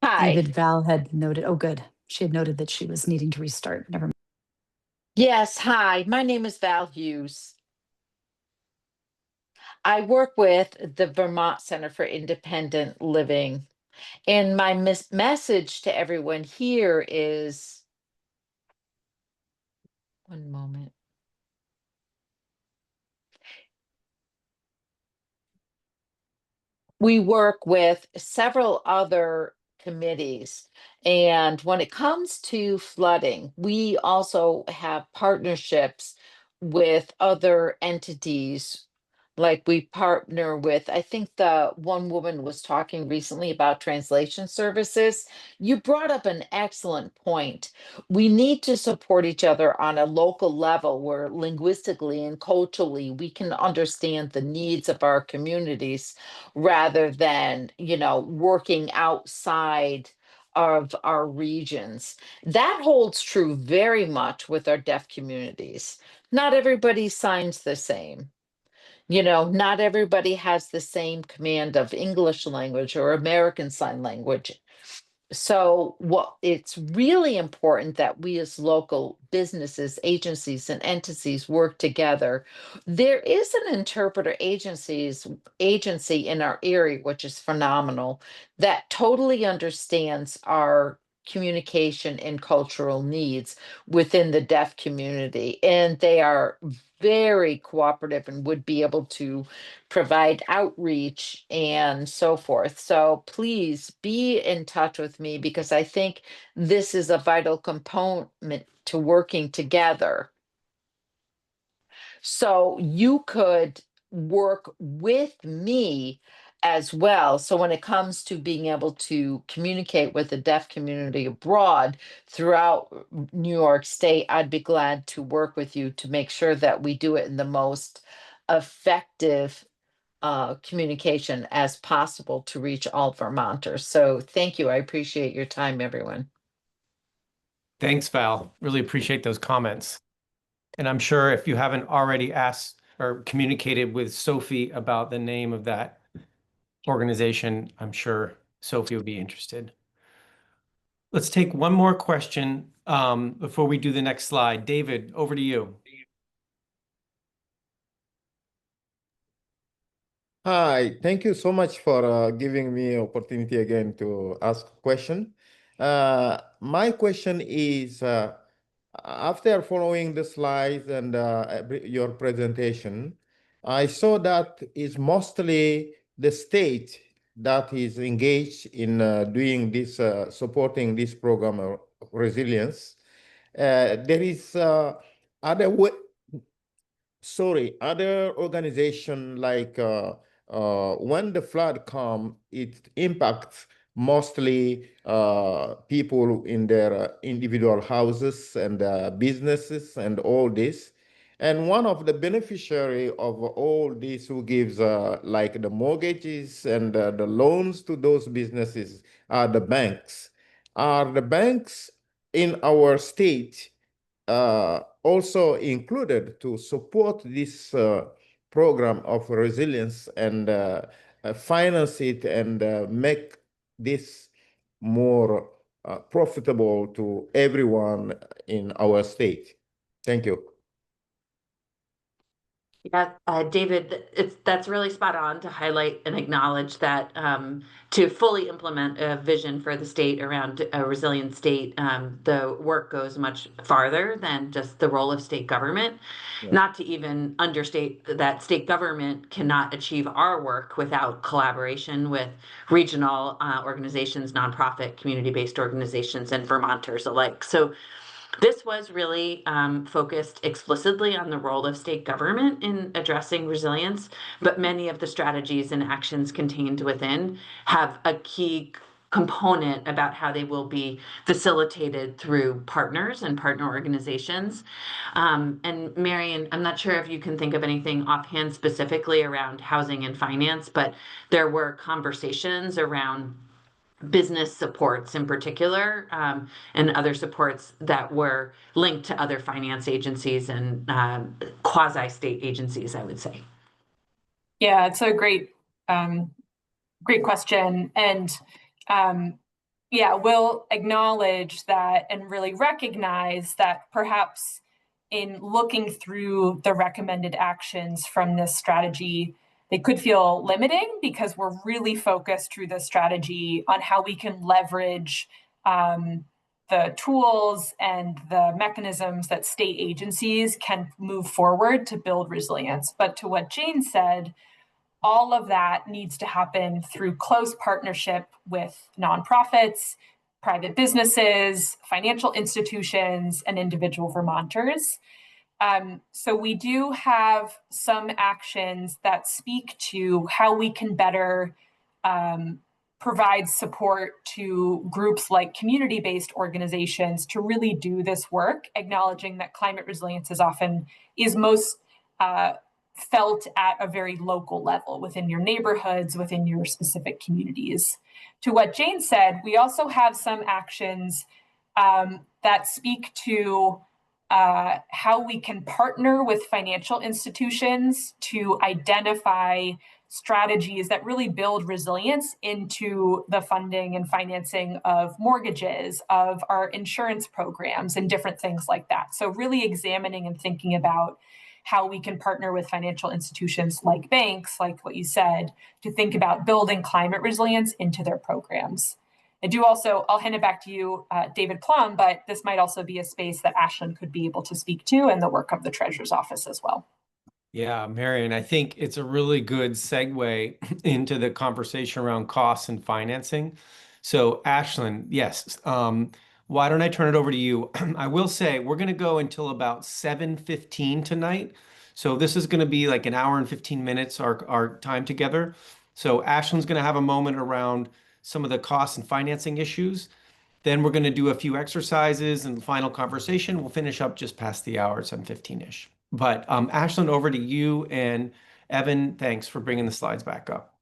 Hi. David, Val had noted, oh, good. She had noted that she was needing to restart. Never mind. Yes, hi. My name is Val Hughes. I work with the Vermont Center for Independent Living. And my message to everyone here is, one moment. We work with several other committees. And when it comes to flooding, we also have partnerships with other entities. Like we partner with, I think the one woman was talking recently about translation services. You brought up an excellent point. We need to support each other on a local level where linguistically and culturally we can understand the needs of our communities rather than, working outside of our regions. That holds true very much with our deaf communities. Not everybody signs the same. Not everybody has the same command of English language or American Sign Language. So it's really important that we as local businesses, agencies, and entities work together. There is an interpreter agency in our area, which is phenomenal, that totally understands our communication and cultural needs within the deaf community. And they are very cooperative and would be able to provide outreach and so forth. So please be in touch with me because I think this is a vital component to working together. So you could work with me as well. So when it comes to being able to communicate with the deaf community abroad throughout New York State, I'd be glad to work with you to make sure that we do it in the most effective communication as possible to reach all Vermonters. So thank you. I appreciate your time, everyone. Thanks, Val. Really appreciate those comments. And I'm sure if you haven't already asked or communicated with Sophie about the name of that organization, I'm sure Sophie would be interested. Let's take one more question before we do the next slide. David, over to you. Hi, thank you so much for giving me opportunity again to ask a question. My question is, after following the slides and your presentation, I saw that is mostly the state that is engaged in doing this, supporting this program of resilience. There is other sorry, other organization like when the flood come, it impacts mostly people in their individual houses and businesses and all this. And one of the beneficiary of all this who gives like the mortgages and the loans to those businesses are the banks. Are the banks in our state also included to support this program of resilience and finance it and make this more profitable to everyone in our state? Thank you. Yeah, David, that's really spot on to highlight and acknowledge that to fully implement a vision for the state around a resilient state, the work goes much farther than just the role of state government. Yeah. Not to even understate that state government cannot achieve our work without collaboration with regional organizations, nonprofit, community-based organizations, and Vermonters alike. So this was really focused explicitly on the role of state government in addressing resilience, but many of the strategies and actions contained within have a key component about how they will be facilitated through partners and partner organizations. And Marion, I'm not sure if you can think of anything offhand specifically around housing and finance, but there were conversations around business supports in particular, and other supports that were linked to other finance agencies and quasi-state agencies, I would say. Yeah, it's a great question. And yeah, we'll acknowledge that and really recognize that perhaps in looking through the recommended actions from this strategy, they could feel limiting because we're really focused through the strategy on how we can leverage the tools and the mechanisms that state agencies can move forward to build resilience. But to what Jane said, all of that needs to happen through close partnership with nonprofits, private businesses, financial institutions, and individual Vermonters. So we do have some actions that speak to how we can better provide support to groups like community-based organizations to really do this work, acknowledging that climate resilience is most felt at a very local level within your neighborhoods, within your specific communities. To what Jane said, we also have some actions that speak to how we can partner with financial institutions to identify strategies that really build resilience into the funding and financing of mortgages, of our insurance programs, and different things like that. So really examining and thinking about how we can partner with financial institutions like banks, like what you said, to think about building climate resilience into their programs. I'll hand it back to you, David Plum, but this might also be a space that Ashlyn could be able to speak to and the work of the Treasurer's Office as well. Yeah, Marion, I think it's a really good segue into the conversation around costs and financing. So, Ashlyn, yes, why don't I turn it over to you? I will say we're going to go until about 7:15 tonight. So this is going to be like an hour and 15 minutes, our time together. So Ashlyn's going to have a moment around some of the costs and financing issues. Then we're going to do a few exercises and the final conversation. We'll finish up just past the hour at 7:15-ish. But Ashlyn, over to you, and Evan, thanks for bringing the slides back up.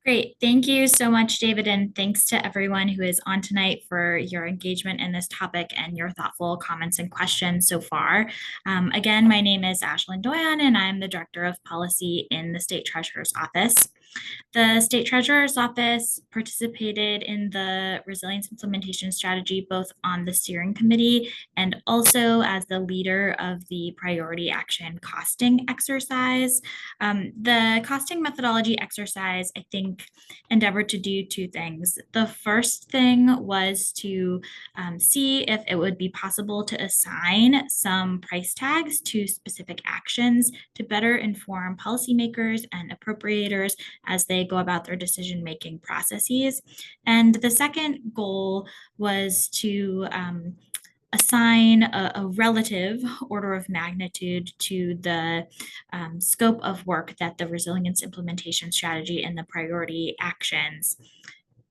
Great. Thank you so much, David, and thanks to everyone who is on tonight for your engagement in this topic and your thoughtful comments and questions so far. Again, my name is Ashlyn Doyon, and I'm the Director of Policy in the State Treasurer's Office. The State Treasurer's Office participated in the Resilience Implementation Strategy both on the steering committee and also as the leader of the Priority Action Costing exercise. The costing methodology exercise, I think, endeavored to do two things. The first thing was to see if it would be possible to assign some price tags to specific actions to better inform policymakers and appropriators as they go about their decision-making processes. And the second goal was to assign a relative order of magnitude to the scope of work that the resilience implementation strategy and the priority actions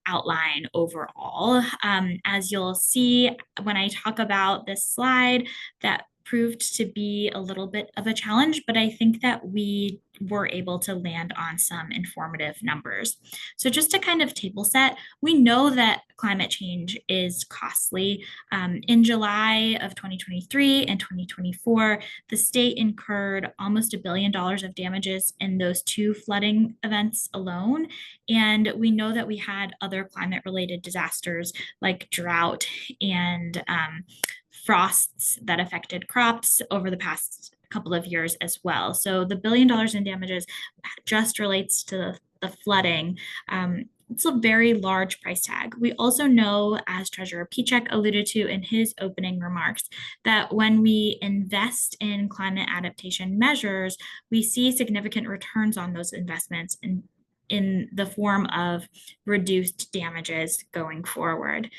outline overall. As you'll see when I talk about this slide, that proved to be a little bit of a challenge, but I think that we were able to land on some informative numbers. So just to kind of table set, we know that climate change is costly. In July of 2023 and 2024, the state incurred almost $1 billion of damages in those 2 flooding events alone. And we know that we had other climate-related disasters like drought and frosts that affected crops over the past couple of years as well. So the $1 billion in damages just relates to the flooding. It's a very large price tag. We also know, as Treasurer Pichek alluded to in his opening remarks, that when we invest in climate adaptation measures, we see significant returns on those investments in the form of reduced damages going forward.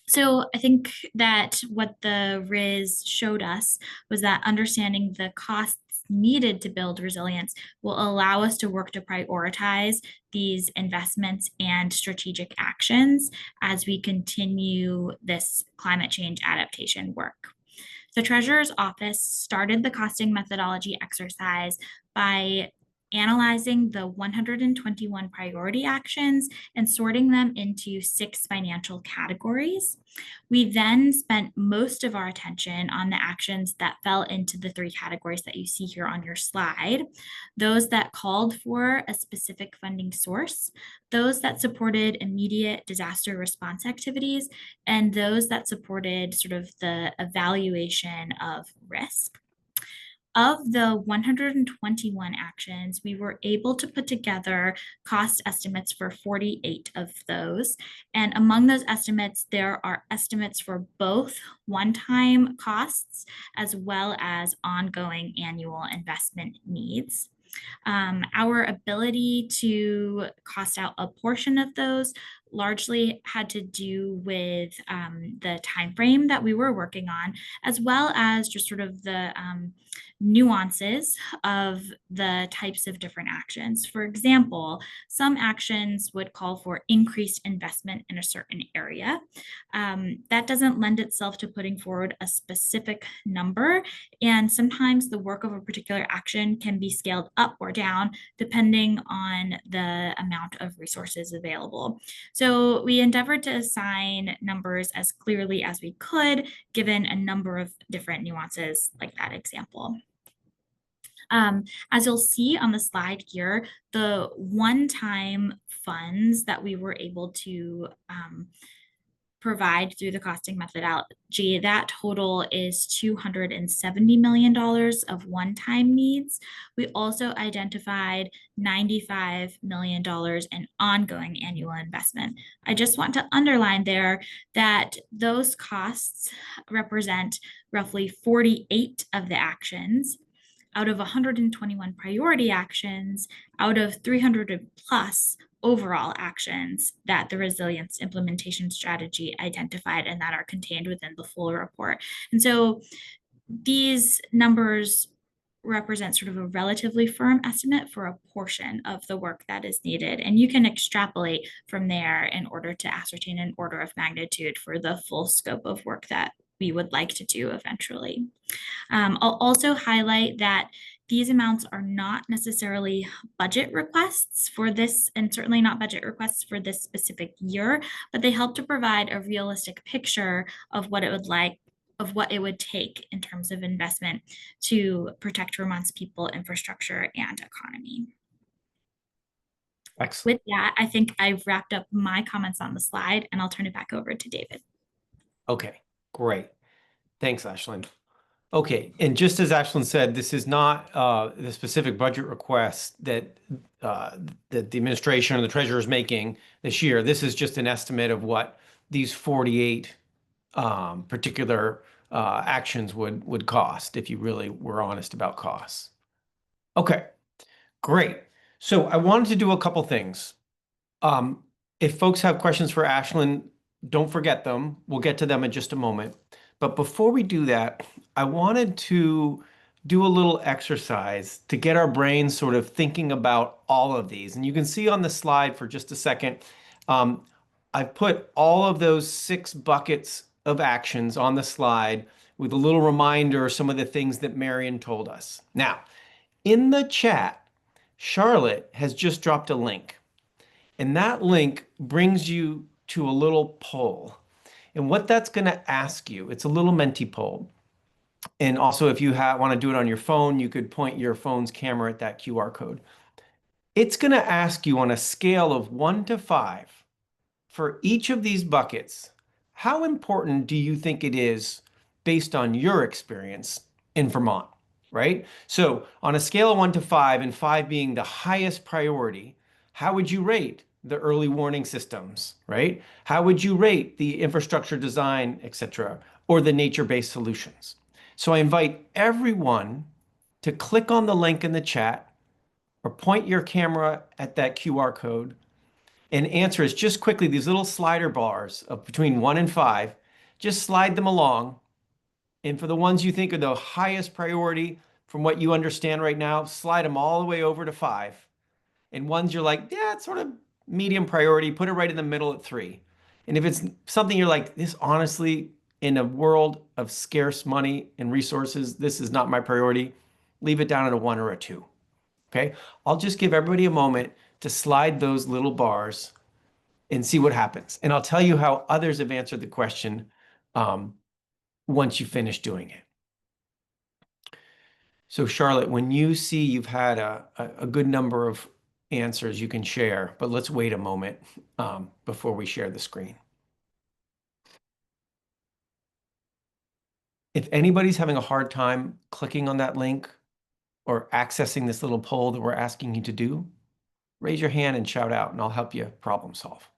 So I think that what the RIS showed us was that understanding the costs needed to build resilience will allow us to work to prioritize these investments and strategic actions as we continue this climate change adaptation work. The Treasurer's Office started the costing methodology exercise by analyzing the 121 priority actions and sorting them into 6 financial categories. We then spent most of our attention on the actions that fell into the 3 categories that you see here on your slide. Those that called for a specific funding source, those that supported immediate disaster response activities, and those that supported sort of the evaluation of risk. Of the 121 actions, we were able to put together cost estimates for 48 of those. And among those estimates, there are estimates for both one-time costs as well as ongoing annual investment needs. Our ability to cost out a portion of those largely had to do with the time frame that we were working on, as well as just sort of the nuances of the types of different actions. For example, some actions would call for increased investment in a certain area. That doesn't lend itself to putting forward a specific number, and sometimes the work of a particular action can be scaled up or down depending on the amount of resources available. So we endeavored to assign numbers as clearly as we could, given a number of different nuances like that example. As you'll see on the slide here, the one-time funds that we were able to provide through the costing methodology, that total is $270 million of one-time needs. We also identified $95 million in ongoing annual investment. I just want to underline there that those costs represent roughly 48 of the actions out of 121 priority actions, out of 300 plus overall actions that the resilience implementation strategy identified and that are contained within the full report. And so these numbers represent sort of a relatively firm estimate for a portion of the work that is needed. And you can extrapolate from there in order to ascertain an order of magnitude for the full scope of work that we would like to do eventually. I'll also highlight that these amounts are not necessarily budget requests for this, and certainly not budget requests for this specific year, but they help to provide a realistic picture of what it would take in terms of investment to protect Vermont's people, infrastructure, and economy. Excellent. With that, I think I've wrapped up my comments on the slide, and I'll turn it back over to David. Okay, great. Thanks, Ashlyn. Okay, and just as Ashlyn said, this is not the specific budget request that the administration or the treasurer is making this year. This is just an estimate of what these 48 particular actions would cost if you really were honest about costs. Okay, great. So I wanted to do a couple things. If folks have questions for Ashlyn, Don't forget them. We'll get to them in just a moment. But before we do that, I wanted to do a little exercise to get our brains sort of thinking about all of these. And you can see on the slide for just a second, I've put all of those 6 buckets of actions on the slide with a little reminder of some of the things that Marion told us. Now, in the chat, Charlotte has just dropped a link. And that link brings you to a little poll. And what that's going to ask you, it's a little Menti poll. And also, if you want to do it on your phone, you could point your phone's camera at that QR code. It's going to ask you on a scale of 1 to 5 for each of these buckets, how important do you think it is based on your experience in Vermont, right? So on a scale of 1 to 5, and 5 being the highest priority, how would you rate the early warning systems, right? How would you rate the infrastructure design, et cetera, or the nature-based solutions? So I invite everyone to click on the link in the chat or point your camera at that QR code and answer is just quickly these little slider bars of between 1 and 5. Just slide them along. And for the ones you think are the highest priority from what you understand right now, slide them all the way over to 5. And ones you're like, yeah, it's sort of medium priority, put it right in the middle at 3. And if it's something you're like, this honestly, in a world of scarce money and resources, this is not my priority, leave it down at a 1 or a 2. Okay, I'll just give everybody a moment to slide those little bars and see what happens. And I'll tell you how others have answered the question once you finish doing it. So Charlotte, when you see you've had a good number of answers you can share, but let's wait a moment before we share the screen. If anybody's having a hard time clicking on that link or accessing this little poll that we're asking you to do, raise your hand and shout out, and I'll help you problem solve.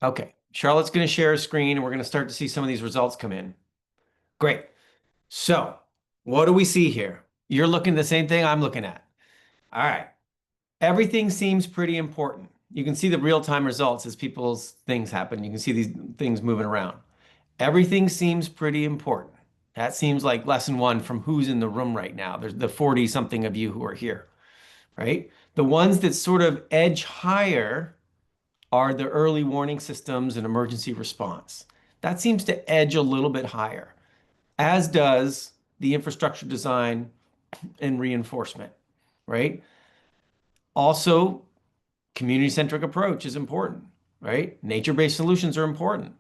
Okay, Charlotte's going to share a screen, and we're going to start to see some of these results come in. Great. So what do we see here? You're looking at the same thing I'm looking at. All right. Everything seems pretty important. You can see the real-time results as people's things happen. You can see these things moving around. Everything seems pretty important. That seems like lesson 1 from who's in the room right now. There's the 40-something of you who are here, right? The ones that sort of edge higher are the early warning systems and emergency response. That seems to edge a little bit higher, as does the infrastructure design and reinforcement, right? Also, community-centric approach is important, right? Nature-based solutions are important.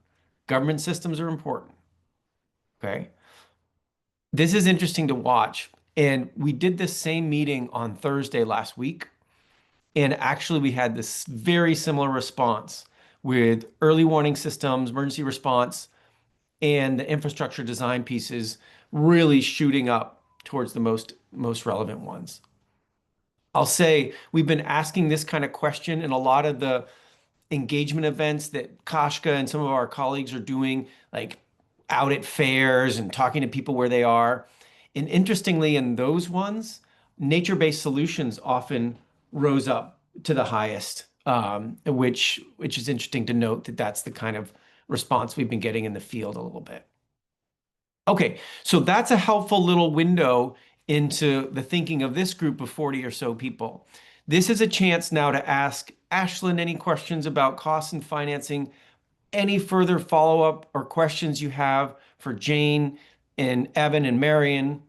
Government systems are important, okay? This is interesting to watch. And we did this same meeting on Thursday last week. And actually, we had this very similar response with early warning systems, emergency response, and the infrastructure design pieces really shooting up towards the most relevant ones. I'll say we've been asking this kind of question in a lot of the engagement events that Kashka and some of our colleagues are doing, like out at fairs and talking to people where they are. And interestingly, in those ones, nature-based solutions often rose up to the highest, which is interesting to note that that's the kind of response we've been getting in the field a little bit. Okay, so that's a helpful little window into the thinking of this group of 40 or so people. This is a chance now to ask Ashlyn any questions about costs and financing, any further follow-up or questions you have for Jane and Evan and Marion.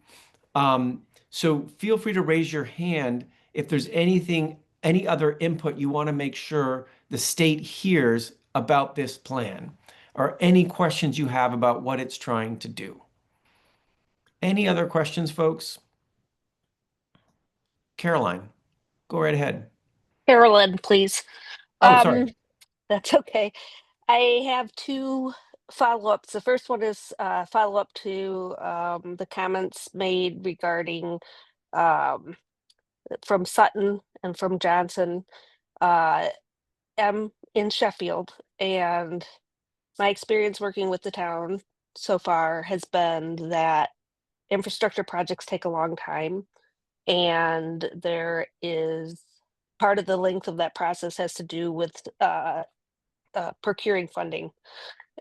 So feel free to raise your hand if there's anything, any other input you want to make sure the state hears about this plan, or any questions you have about what it's trying to do. Any other questions, folks? Caroline, go right ahead. Carolyn, please. Oh, sorry. That's okay. I have 2 follow-ups. The first one is follow-up to the comments made regarding from Sutton and from Johnson. I'm in Sheffield, and my experience working with the town so far has been that infrastructure projects take a long time, and there is part of the length of that process has to do with procuring funding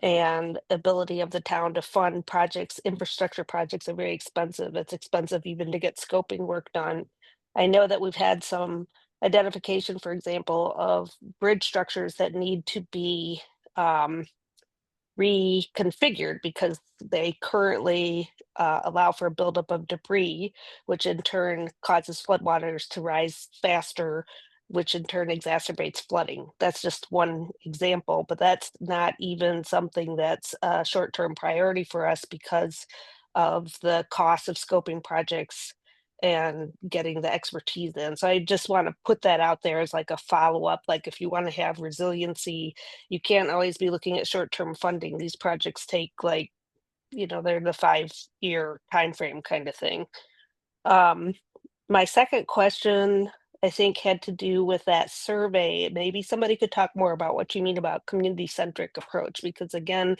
and ability of the town to fund projects. Infrastructure projects are very expensive. It's expensive even to get scoping work done. I know that we've had some identification, for example, of bridge structures that need to be reconfigured because they currently allow for a buildup of debris, which in turn causes floodwaters to rise faster, which in turn exacerbates flooding. That's just one example, but that's not even something that's a short-term priority for us because of the cost of scoping projects and getting the expertise in. So I just want to put that out there as like a follow-up. Like if you want to have resiliency, you can't always be looking at short-term funding. These projects take like, they're the 5-year time frame kind of thing. My second question, I think, had to do with that survey. Maybe somebody could talk more about what you mean about community-centric approach, because again,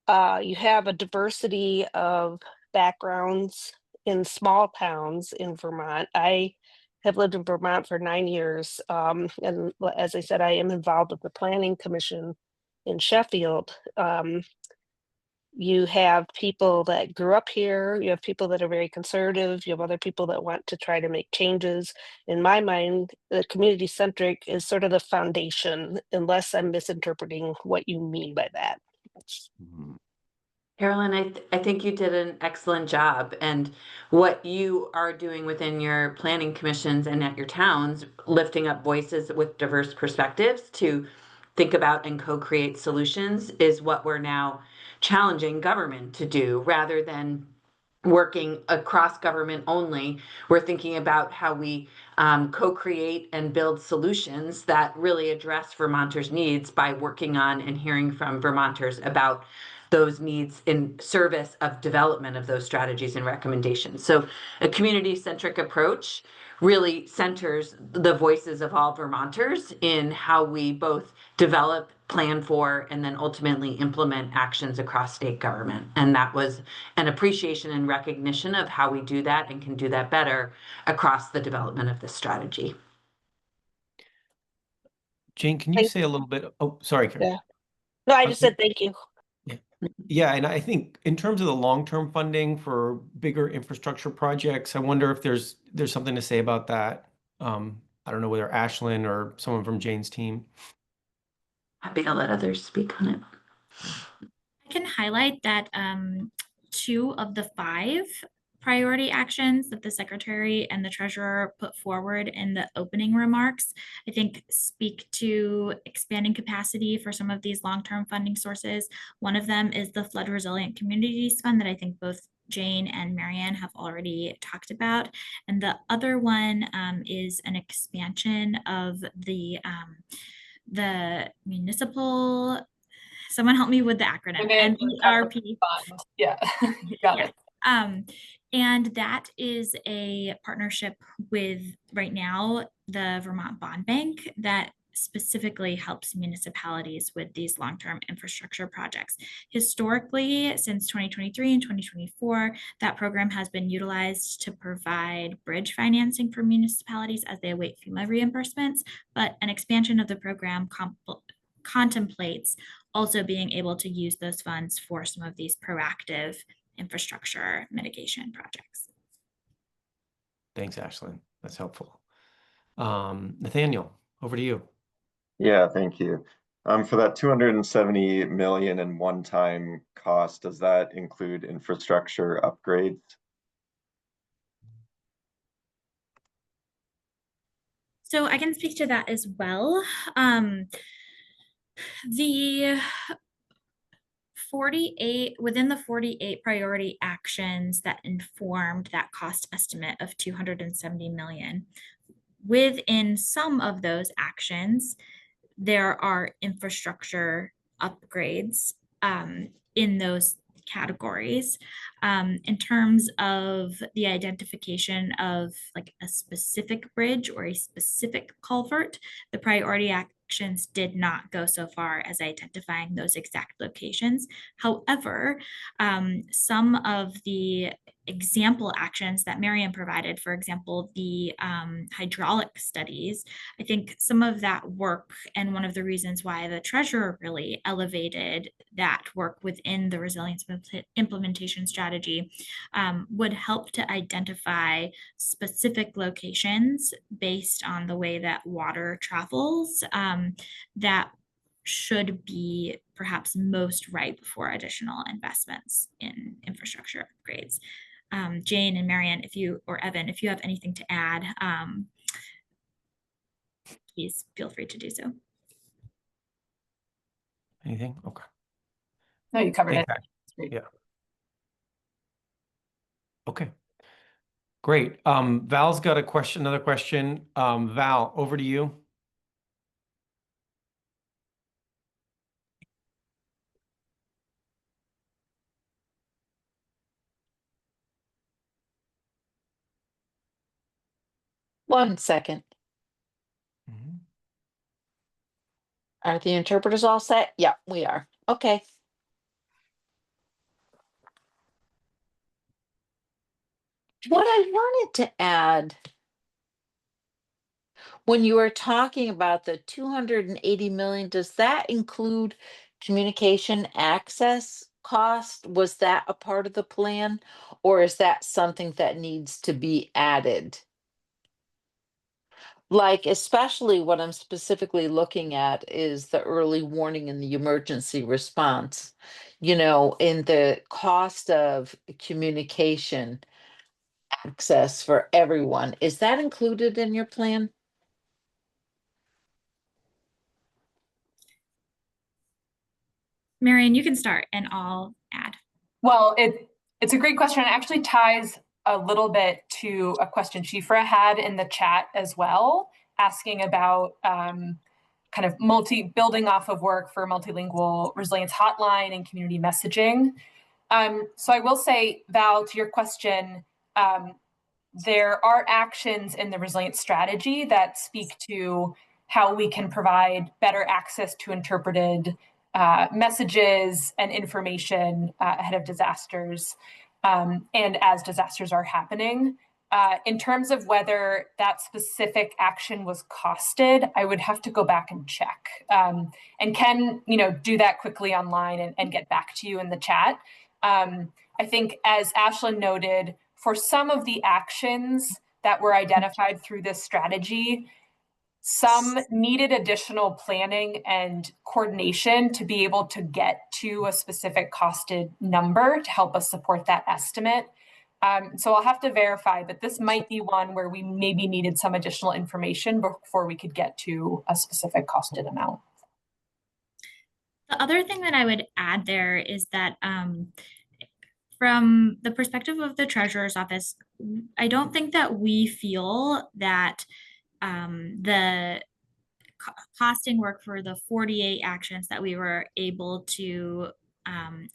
you have a diversity of backgrounds in small towns in Vermont. I have lived in Vermont for 9 years, and as I said, I am involved with the Planning Commission in Sheffield. You have people that grew up here, you have people that are very conservative, you have other people that want to try to make changes. In my mind, the community centric is sort of the foundation, unless I'm misinterpreting what you mean by that. Carolyn, I think you did an excellent job, and what you are doing within your planning commissions and at your towns, lifting up voices with diverse perspectives to think about and co-create solutions, is what we're now challenging government to do. Rather than working across government only, we're thinking about how we co-create and build solutions that really address Vermonters' needs by working on and hearing from Vermonters about those needs in service of development of those strategies and recommendations. So a community-centric approach really centers the voices of all Vermonters in how we both develop, plan for, and then ultimately implement actions across state government. And that was an appreciation and recognition of how we do that and can do that better across the development of this strategy. Jane, can you say a little bit? Oh, sorry, Karen. Yeah. No, I just said thank you. Yeah, and I think in terms of the long-term funding for bigger infrastructure projects, I wonder if there's something to say about that. I don't know whether Ashlyn or someone from Jane's team. Happy to let others speak on it. I can highlight that 2 of the 5 priority actions that the secretary and the treasurer put forward in the opening remarks, I think, speak to expanding capacity for some of these long-term funding sources. One of them is the Flood Resilient Communities Fund that I think both Jane and Marianne have already talked about. And the other one is an expansion of the municipal, someone help me with the acronym, MERP. Yeah, you got it. And that is a partnership with, right now, the Vermont Bond Bank that specifically helps municipalities with these long-term infrastructure projects. Historically, since 2023 and 2024, that program has been utilized to provide bridge financing for municipalities as they await FEMA reimbursements, but an expansion of the program contemplates also being able to use those funds for some of these proactive infrastructure mitigation projects. Thanks, Ashlyn. That's helpful. Nathaniel, over to you. Yeah, thank you. For that 270 million in one-time cost, does that include infrastructure upgrades? So I can speak to that as well. The 48, within the 48 priority actions that informed that cost estimate of 270 million, within some of those actions, there are infrastructure upgrades in those categories. In terms of the identification of like a specific bridge or a specific culvert, the priority actions did not go so far as identifying those exact locations. However, some of the example actions that Marian provided, for example, the hydraulic studies, I think some of that work, and one of the reasons why the treasurer really elevated that work within the resilience implementation strategy, would help to identify specific locations based on the way that water travels, that should be perhaps most ripe for additional investments in infrastructure upgrades. Jane and Marian, if you, or Evan, if you have anything to add, please feel free to do so. Anything? Okay. No, you covered it. Yeah. Okay. Great. Val's got a question, another question. Val, over to you. One second. Are the interpreters all set? Yeah, we are. Okay. What I wanted to add, when you were talking about the 280 million, does that include communication access cost? Was that a part of the plan, or is that something that needs to be added? Like, especially what I'm specifically looking at is the early warning and the emergency response, in the cost of communication access for everyone. Is that included in your plan? Marian, you can start and I'll add. Well, it's a great question. It actually ties a little bit to a question Shifra had in the chat as well, asking about kind of building off of work for multilingual resilience hotline and community messaging. So I will say, Val, to your question, there are actions in the resilience strategy that speak to how we can provide better access to interpreted messages and information ahead of disasters and as disasters are happening. In terms of whether that specific action was costed, I would have to go back and check, and can do that quickly online and get back to you in the chat. I think, as Ashlyn noted, for some of the actions that were identified through this strategy, some needed additional planning and coordination to be able to get to a specific costed number to help us support that estimate. So I'll have to verify, but this might be one where we maybe needed some additional information before we could get to a specific costed amount. The other thing that I would add there is that from the perspective of the treasurer's office, I don't think that we feel that the costing work for the 48 actions that we were able to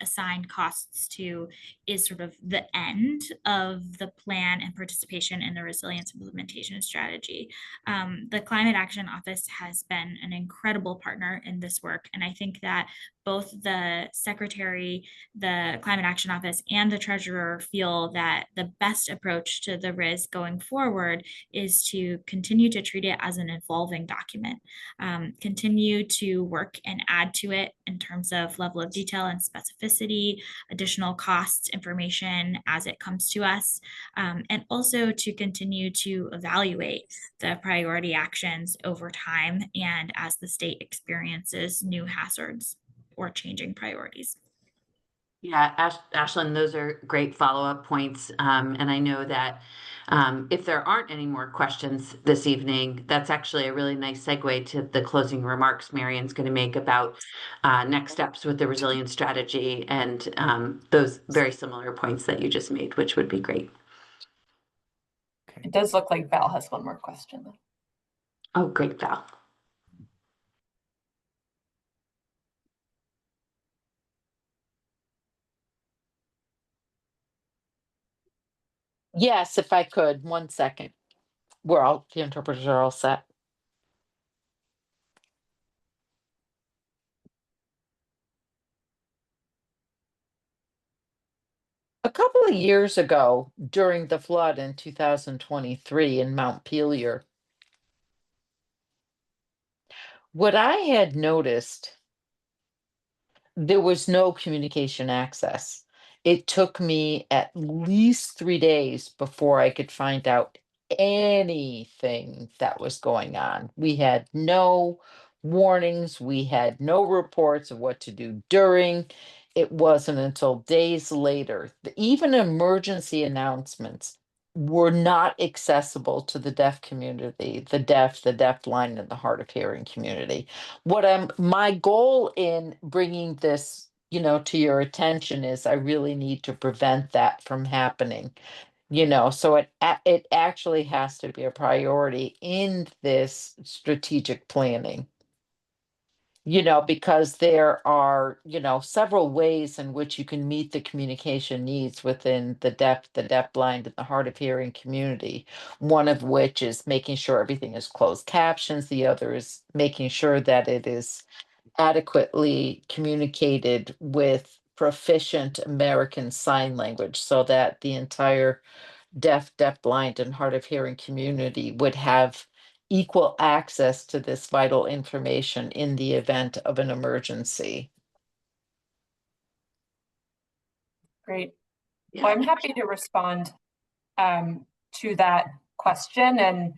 assign costs to is sort of the end of the plan and participation in the resilience implementation strategy. The Climate Action Office has been an incredible partner in this work, and I think that both the Secretary, the Climate Action Office, and the Treasurer feel that the best approach to the RIS going forward is to continue to treat it as an evolving document, continue to work and add to it in terms of level of detail and specificity, additional costs information as it comes to us, and also to continue to evaluate the priority actions over time and as the state experiences new hazards or changing priorities. Yeah, Ashlyn, those are great follow-up points. And I know that if there aren't any more questions this evening, that's actually a really nice segue to the closing remarks Marian's going to make about next steps with the resilience strategy and those very similar points that you just made, which would be great. It does look like Val has one more question. Oh, great, Val. Yes, if I could, 1 second. The interpreters are all set. couple of years ago during the flood in 2023 in Mount Pelier, what I had noticed, there was no communication access. It took me at least 3 days before I could find out anything that was going on. We had no warnings, we had no reports of what to do during. It wasn't until days later, even emergency announcements were not accessible to the deaf community, the deaf blind, and the hard of hearing community. My goal in bringing this, to your attention is I really need to prevent that from happening. So it actually has to be a priority in this strategic planning. Because there are, several ways in which you can meet the communication needs within the deaf blind, and the hard of hearing community. One of which is making sure everything is closed captions. The other is making sure that it is adequately communicated with proficient American Sign Language, so that the entire deaf, blind, and hard of hearing community would have equal access to this vital information in the event of an emergency. Great. Well, I'm happy to respond to that question, and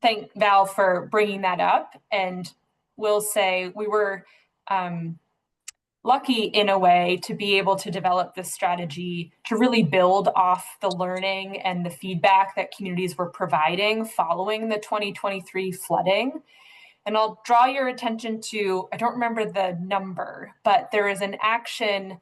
thank Val for bringing that up. And we'll say we were lucky in a way to be able to develop this strategy to really build off the learning and the feedback that communities were providing following the 2023 flooding. And I'll draw your attention to, I don't remember the number, but there is an action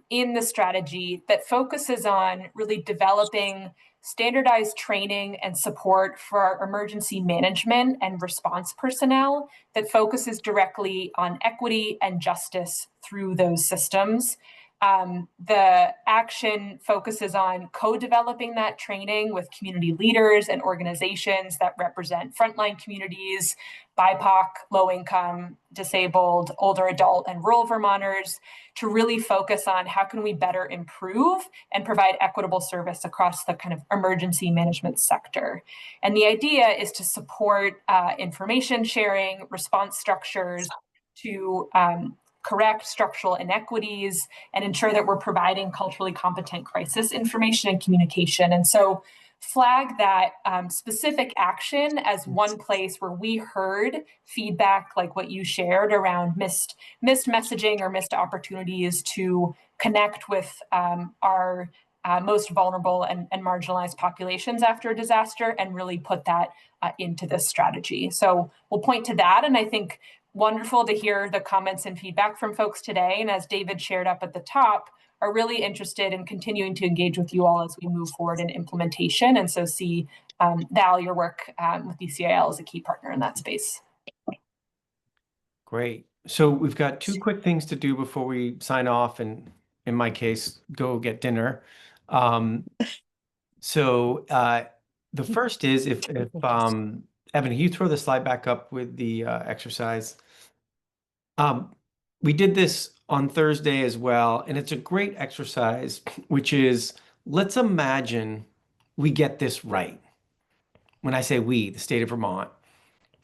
in the strategy that focuses on really developing standardized training and support for our emergency management and response personnel that focuses directly on equity and justice through those systems. The action focuses on co-developing that training with community leaders and organizations that represent frontline communities, BIPOC, low income, disabled, older adult, and rural Vermonters, to really focus on how can we better improve and provide equitable service across the kind of emergency management sector. And the idea is to support information sharing, response structures, to correct structural inequities, and ensure that we're providing culturally competent crisis information and communication. And so flag that specific action as one place where we heard feedback like what you shared around missed messaging or missed opportunities to connect with our most vulnerable and marginalized populations after a disaster, and really put that into this strategy. So we'll point to that. And I think wonderful to hear the comments and feedback from folks today. And as David shared up at the top, are really interested in continuing to engage with you all as we move forward in implementation. And so see Val, your work with ECIL as a key partner in that space. Great. So we've got two quick things to do before we sign off, and in my case, go get dinner. The first is if Evan, can you throw the slide back up with the exercise? We did this on Thursday as well, and it's a great exercise, which is, let's imagine we get this right. When I say we, the state of Vermont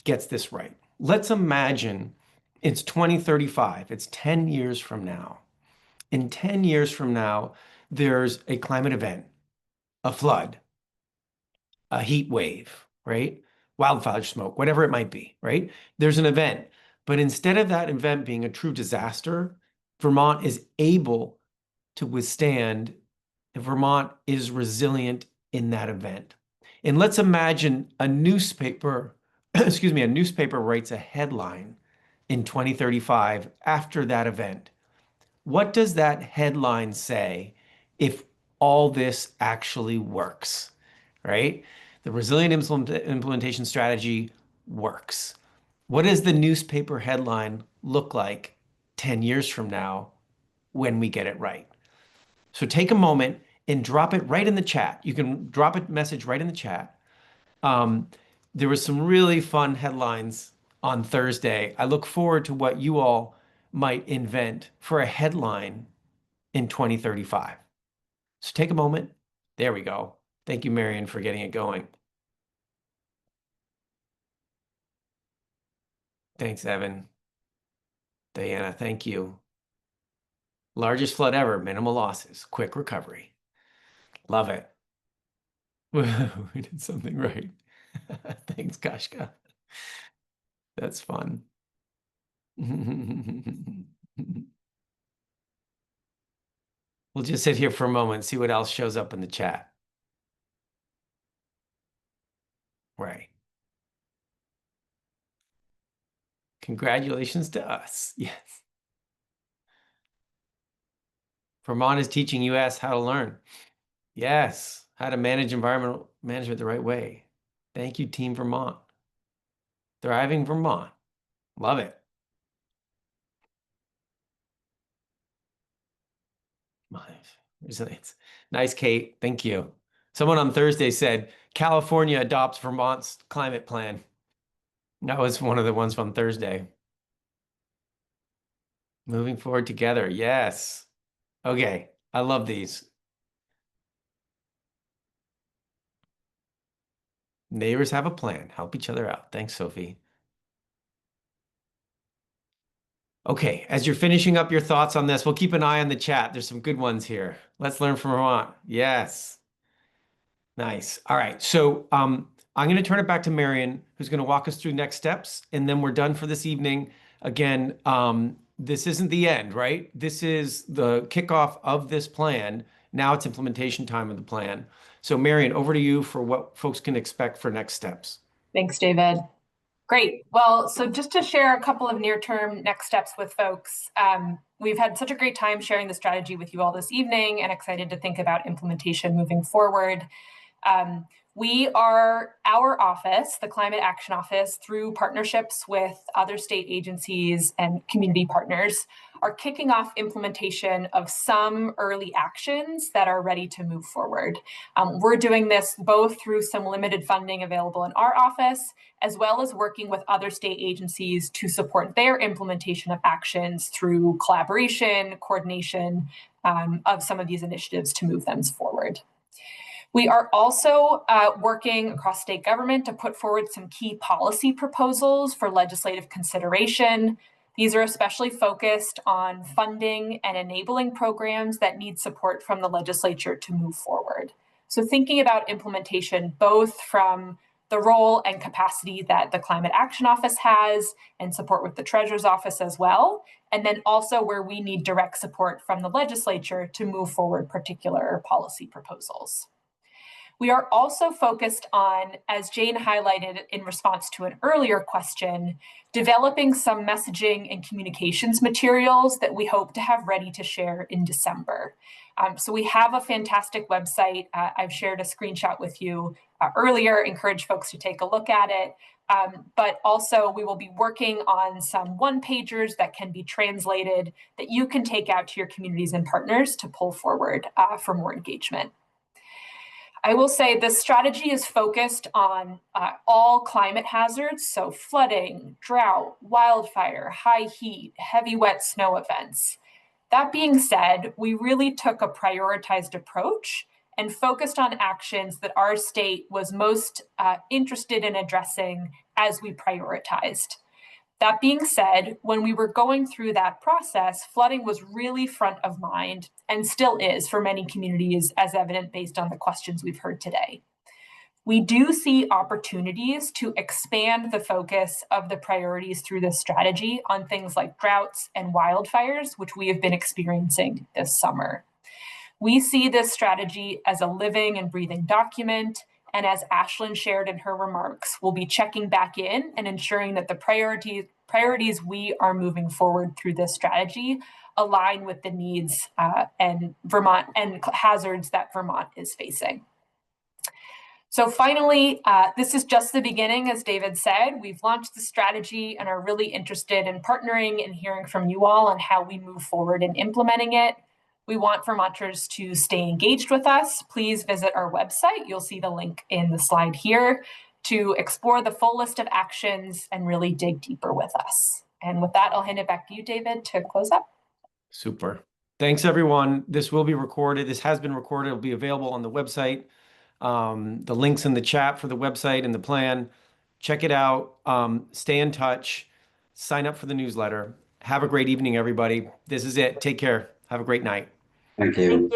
gets this right. Let's imagine it's 2035, it's 10 years from now. In 10 years from now, there's a climate event, a flood, a heat wave, right? Wildfire smoke, whatever it might be, right? There's an event. But instead of that event being a true disaster, Vermont is able to withstand, and Vermont is resilient in that event. And let's imagine a newspaper, excuse me, a newspaper writes a headline in 2035 after that event. What does that headline say if all this actually works, right? The resilient implementation strategy works. What does the newspaper headline look like 10 years from now when we get it right? So take a moment and drop it right in the chat. You can drop a message right in the chat. There were some really fun headlines on Thursday. I look forward to what you all might invent for a headline in 2035. So take a moment. There we go. Thank you, Marion, for getting it going. Thanks, Evan. Diana, thank you. Largest flood ever, minimal losses, quick recovery. Love it. We did something right. Thanks, Kashka. That's fun. We'll just sit here for a moment and see what else shows up in the chat. Right. Congratulations to us. Yes. Vermont is teaching US how to learn. Yes. How to manage environmental management the right way. Thank you, Team Vermont. Thriving Vermont. Love it. Resilience. Nice, Kate. Thank you. Someone on Thursday said, California adopts Vermont's climate plan. That was one of the ones from Thursday. Moving forward together. Yes. Okay. I love these. Neighbors have a plan. Help each other out. Thanks, Sophie. Okay, as you're finishing up your thoughts on this, we'll keep an eye on the chat. There's some good ones here. Let's learn from Vermont. Yes. Nice. All right. So I'm going to turn it back to Marion, who's going to walk us through next steps, and then we're done for this evening. Again, this isn't the end, right? This is the kickoff of this plan. Now it's implementation time of the plan. So Marion, over to you for what folks can expect for next steps. Thanks, David. Great. Well, so just to share a couple of near-term next steps with folks, we've had such a great time sharing the strategy with you all this evening and excited to think about implementation moving forward. Our office, the Climate Action Office, through partnerships with other state agencies and community partners, are kicking off implementation of some early actions that are ready to move forward. We're doing this both through some limited funding available in our office, as well as working with other state agencies to support their implementation of actions through collaboration, coordination of some of these initiatives to move them forward. We are also working across state government to put forward some key policy proposals for legislative consideration. These are especially focused on funding and enabling programs that need support from the legislature to move forward. So thinking about implementation both from the role and capacity that the Climate Action Office has and support with the Treasurer's Office as well, and then also where we need direct support from the legislature to move forward particular policy proposals. We are also focused on, as Jane highlighted in response to an earlier question, developing some messaging and communications materials that we hope to have ready to share in December. So we have a fantastic website. I've shared a screenshot with you earlier, encourage folks to take a look at it. But also we will be working on some one-pagers that can be translated that you can take out to your communities and partners to pull forward for more engagement. I will say this strategy is focused on all climate hazards, so flooding, drought, wildfire, high heat, heavy wet snow events. That being said, we really took a prioritized approach and focused on actions that our state was most interested in addressing as we prioritized. That being said, when we were going through that process, flooding was really front of mind and still is for many communities, as evident based on the questions we've heard today. We do see opportunities to expand the focus of the priorities through this strategy on things like droughts and wildfires, which we have been experiencing this summer. We see this strategy as a living and breathing document. And as Ashlyn shared in her remarks, we'll be checking back in and ensuring that the priorities we are moving forward through this strategy align with the needs and Vermont and hazards that Vermont is facing. So finally, this is just the beginning, as David said. We've launched the strategy and are really interested in partnering and hearing from you all on how we move forward in implementing it. We want Vermonters to stay engaged with us. Please visit our website. You'll see the link in the slide here to explore the full list of actions and really dig deeper with us. And with that, I'll hand it back to you, David, to close up. Super. Thanks, everyone. This will be recorded. This has been recorded. It'll be available on the website. The link's in the chat for the website and the plan. Check it out. Stay in touch. Sign up for the newsletter. Have a great evening, everybody. This is it. Take care. Have a great night. Thank you.